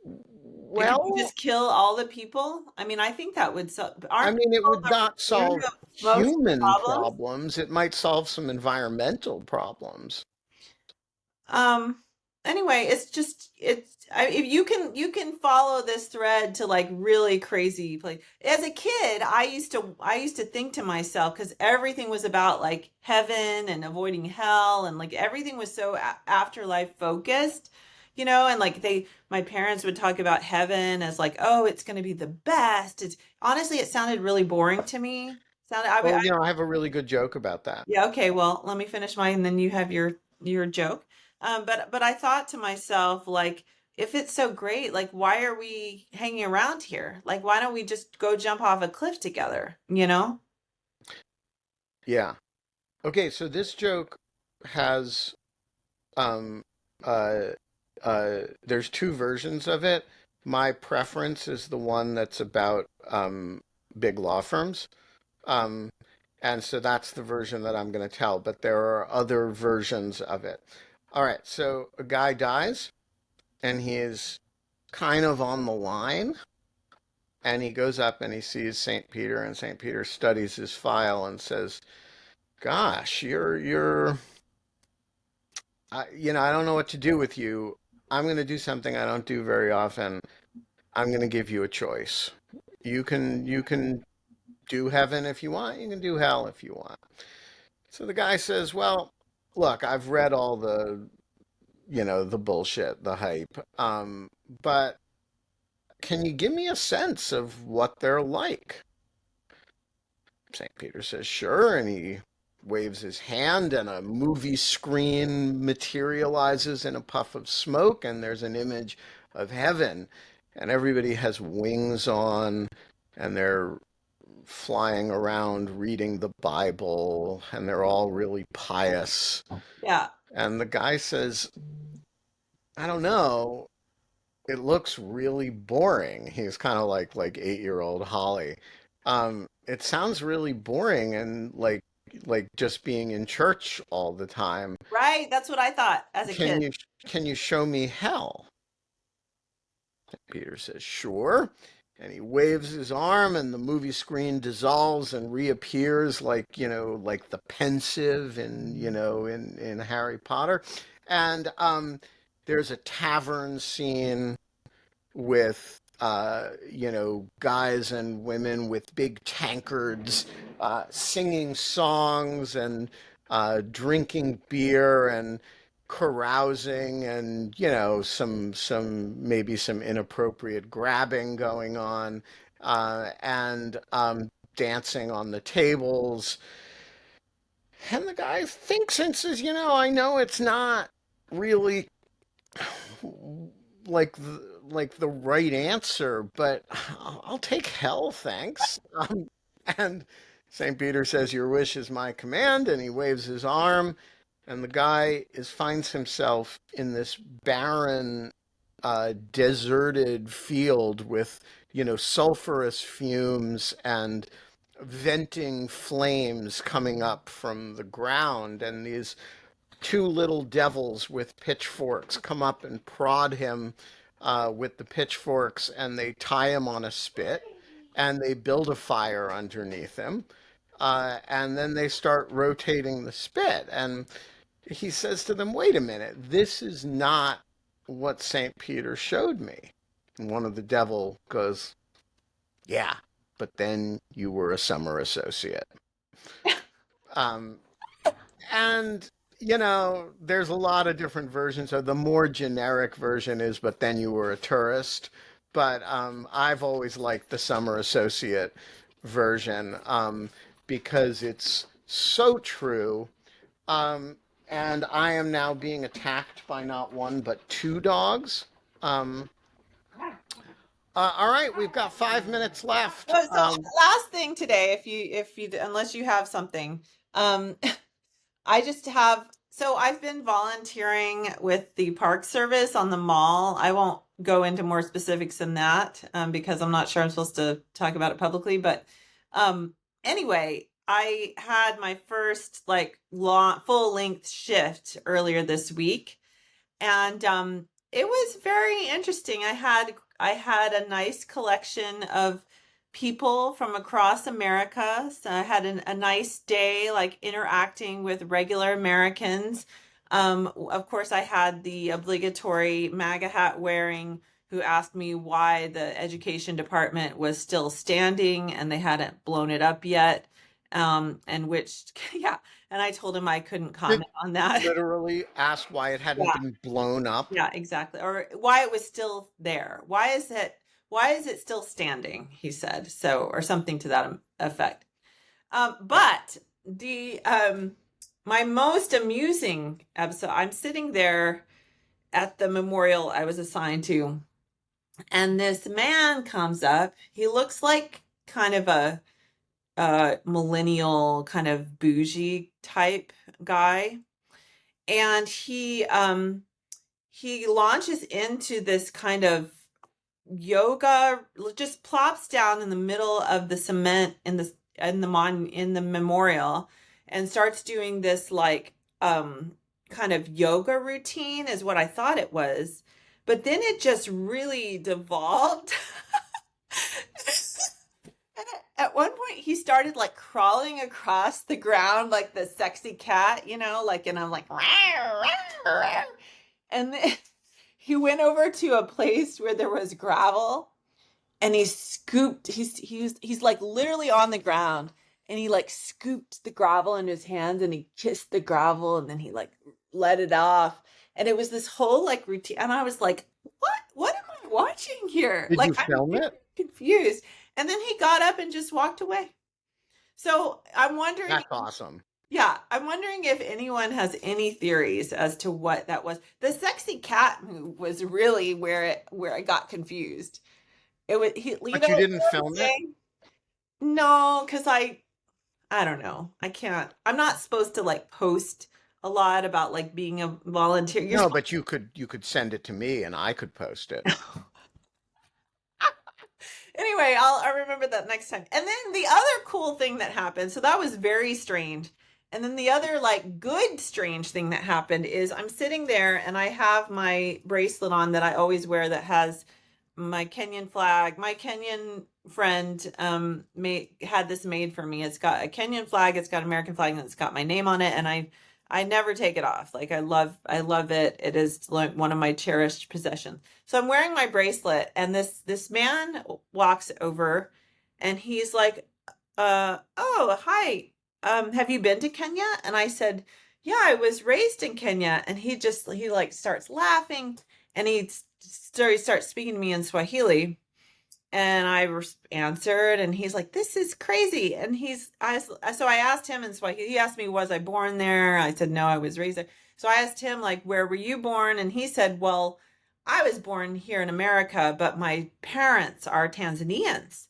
Speaker 2: Like if you
Speaker 1: Well,
Speaker 2: just kill all the people, I mean, I think that would
Speaker 1: I
Speaker 2: aren't
Speaker 1: mean, it
Speaker 2: people
Speaker 1: would
Speaker 2: the
Speaker 1: not
Speaker 2: root
Speaker 1: solve
Speaker 2: of most
Speaker 1: human
Speaker 2: problems?
Speaker 1: problems. It might solve some environmental problems.
Speaker 2: Um, anyway, if you can follow this thread to like really crazy like as a kid, I used to think to myself because everything was about like heaven and avoiding hell and like everything was so afterlife focused, and like my parents would talk about heaven as like, oh, it's going to be the best. It's honestly, it sounded really boring to me. Sounded
Speaker 1: Well, I have a really good joke about that.
Speaker 2: Yeah, okay, well, let me finish mine and then you have your joke. But I thought to myself, like, if it's so great, like, why are we hanging around here? Like, why don't we just go jump off a cliff together, you know?
Speaker 1: Yeah. Okay, so this joke has um uh there's two versions of it. My preference is the one that's about big law firms. Um and so that's the version that I'm going to tell, but there are other versions of it. All right, so a guy dies and he is kind of on the line and he goes up and he sees St. Peter and St. Peter studies his file and says, "Gosh, I don't know what to do with you. I'm going to do something I don't do very often. I'm going to give you a choice. You can do heaven if you want. You can do hell if you want." So the guy says, "Well, look, I've read all the bullshit, the hype. But can you give me a sense of what they're like?" St. Peter says, "Sure," and he waves his hand, and a movie screen materializes in a puff of smoke, and there's an image of heaven, and everybody has wings on, and they're flying around reading the Bible, and they're all really pious.
Speaker 2: Yeah.
Speaker 1: And the guy says, "I don't know. It looks really boring." He's kind of like 8-year-old Holly. It sounds really boring and like just being in church all the time.
Speaker 2: Right, that's what I thought as a
Speaker 1: Can
Speaker 2: kid.
Speaker 1: you can you show me hell? Peter says, "Sure." And he waves his arm and the movie screen dissolves and reappears like the pensive in Harry Potter. And there's a tavern scene with guys and women with big tankards singing songs and drinking beer and carousing and some maybe some inappropriate grabbing going on and dancing on the tables. And the guy thinks and says, "I know it's not really like the right answer, but I'll take hell, thanks." And St. Peter says, "Your wish is my command," and he waves his arm, and the guy finds himself in this barren, deserted field with, sulfurous fumes and venting flames coming up from the ground, and these two little devils with pitchforks come up and prod him with the pitchforks, and they tie him on a spit, and they build a fire underneath him, and then they start rotating the spit. And he says to them, "Wait a minute, this is not what St. Peter showed me." And one of the devil goes, "Yeah, but then you were a summer associate." Um, and there's a lot of different versions. So the more generic version is, "But then you were a tourist." But I've always liked the summer associate version because it's so true. Um, and I am now being attacked by not one but two dogs. Um, all right, we've got 5 minutes left.
Speaker 2: So last thing today, if you unless you have something, um, I just have, so I've been volunteering with the Park Service on the mall. I won't go into more specifics than that because I'm not sure I'm supposed to talk about it publicly. But anyway, I had my first like full length shift earlier this week, and it was very interesting. I had a nice collection of people from across America. So I had a nice day, like interacting with regular Americans. Of course, I had the obligatory MAGA hat wearing who asked me why the education department was still standing and they hadn't blown it up yet. And which, yeah, and I told him I couldn't comment on that.
Speaker 1: Literally asked why it hadn't
Speaker 2: Yeah.
Speaker 1: been blown up.
Speaker 2: Yeah, exactly. Or why it was still there. Why is it still standing? He said so, or something to that effect. But the my most amusing episode, I'm sitting there at the memorial I was assigned to, and this man comes up. He looks like kind of a millennial, kind of bougie type guy, and he launches into this kind of yoga, just plops down in the middle of the cement in the memorial and starts doing this like kind of yoga routine is what I thought it was, but then it just really devolved. And at one point he started like crawling across the ground like the sexy cat, like, and I'm like, "Rawr, rawr, rawr." And then he went over to a place where there was gravel, and he's like literally on the ground, and he like scooped the gravel in his hands and he kissed the gravel and then he like let it off. And it was this whole like routine. And I was like, what am I watching here?
Speaker 1: Did
Speaker 2: like
Speaker 1: you film
Speaker 2: I'm
Speaker 1: it?
Speaker 2: confused. And then he got up and just walked away. So I'm wondering.
Speaker 1: That's awesome.
Speaker 2: Yeah, I'm wondering if anyone has any theories as to what that was. The sexy cat move was really where I got confused. It was
Speaker 1: But you didn't film it?
Speaker 2: No, because I don't know. I can't. I'm not supposed to like post a lot about like being a volunteer.
Speaker 1: No, but you could send it to me and I could post it.
Speaker 2: Anyway, I'll remember that next time. And then the other cool thing that happened, so that was very strange. And then the other like good strange thing that happened is I'm sitting there and I have my bracelet on that I always wear that has my Kenyan flag. My Kenyan friend had this made for me. It's got a Kenyan flag, it's got an American flag, and it's got my name on it, and I never take it off. Like I love it. It is like one of my cherished possessions. So I'm wearing my bracelet, and this man walks over and he's like, oh, hi. Have you been to Kenya? And I said, yeah, I was raised in Kenya. And he like starts laughing, and he starts speaking to me in Swahili. And I answered, and he's like, this is crazy. And so I asked him in Swahili. He asked me, was I born there? I said, no, I was raised there. So I asked him, like, where were you born? And he said, well, I was born here in America, but my parents are Tanzanians.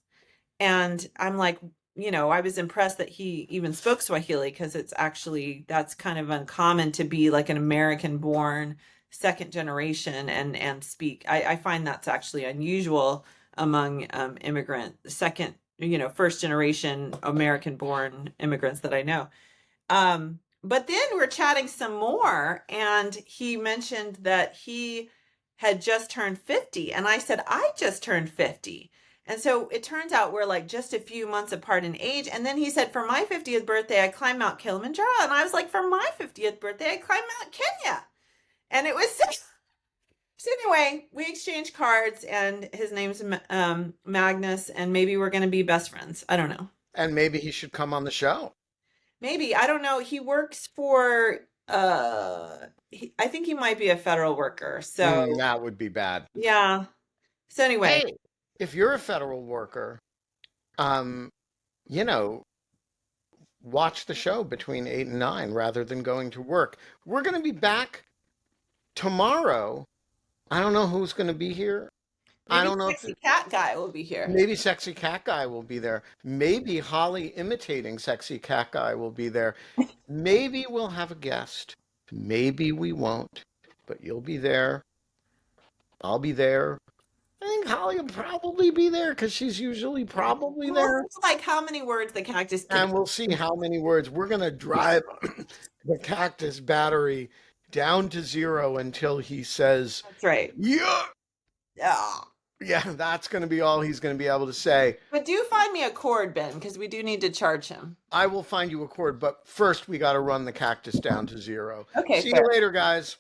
Speaker 2: And I'm like, I was impressed that he even spoke Swahili, because that's kind of uncommon to be like an American born second generation and speak. I find that's actually unusual among first generation American born immigrants that I know. but then we're chatting some more, and he mentioned that he had just turned 50. And I said, I just turned 50. And so it turns out we're like just a few months apart in age. And then he said, for my 50th birthday, I climbed Mount Kilimanjaro. And I was like, for my 50th birthday, I climbed Mount Kenya. And it was so anyway, we exchanged cards, and his name's Magnus, and maybe we're going to be best friends. I don't know.
Speaker 1: And maybe he should come on the show.
Speaker 2: Maybe, I don't know. He works for I think he might be a federal worker. So
Speaker 1: That would be bad.
Speaker 2: yeah. So anyway,
Speaker 1: Hey, if you're a federal worker, you know, watch the show between 8 and 9 rather than going to work. We're going to be back tomorrow. I don't know who's going to be here. I
Speaker 2: maybe
Speaker 1: don't know if
Speaker 2: Sexy Cat Guy will be here.
Speaker 1: maybe Sexy Cat Guy will be there. Maybe Holly imitating Sexy Cat Guy will be there. Maybe we'll have a guest. Maybe we won't. But you'll be there. I'll be there. I think Holly will probably be there because she's usually probably there.
Speaker 2: It's like how many words the cactus can.
Speaker 1: And we'll see how many words. We're going to drive the cactus battery down to 0 until he says,
Speaker 2: That's right.
Speaker 1: yeah.
Speaker 2: Yeah.
Speaker 1: Yeah, that's going to be all he's going to be able to say.
Speaker 2: But do find me a cord, Ben, because we do need to charge him.
Speaker 1: I will find you a cord, but first we got to run the cactus down to 0.
Speaker 2: Okay,
Speaker 1: See
Speaker 2: fair.
Speaker 1: you later, guys.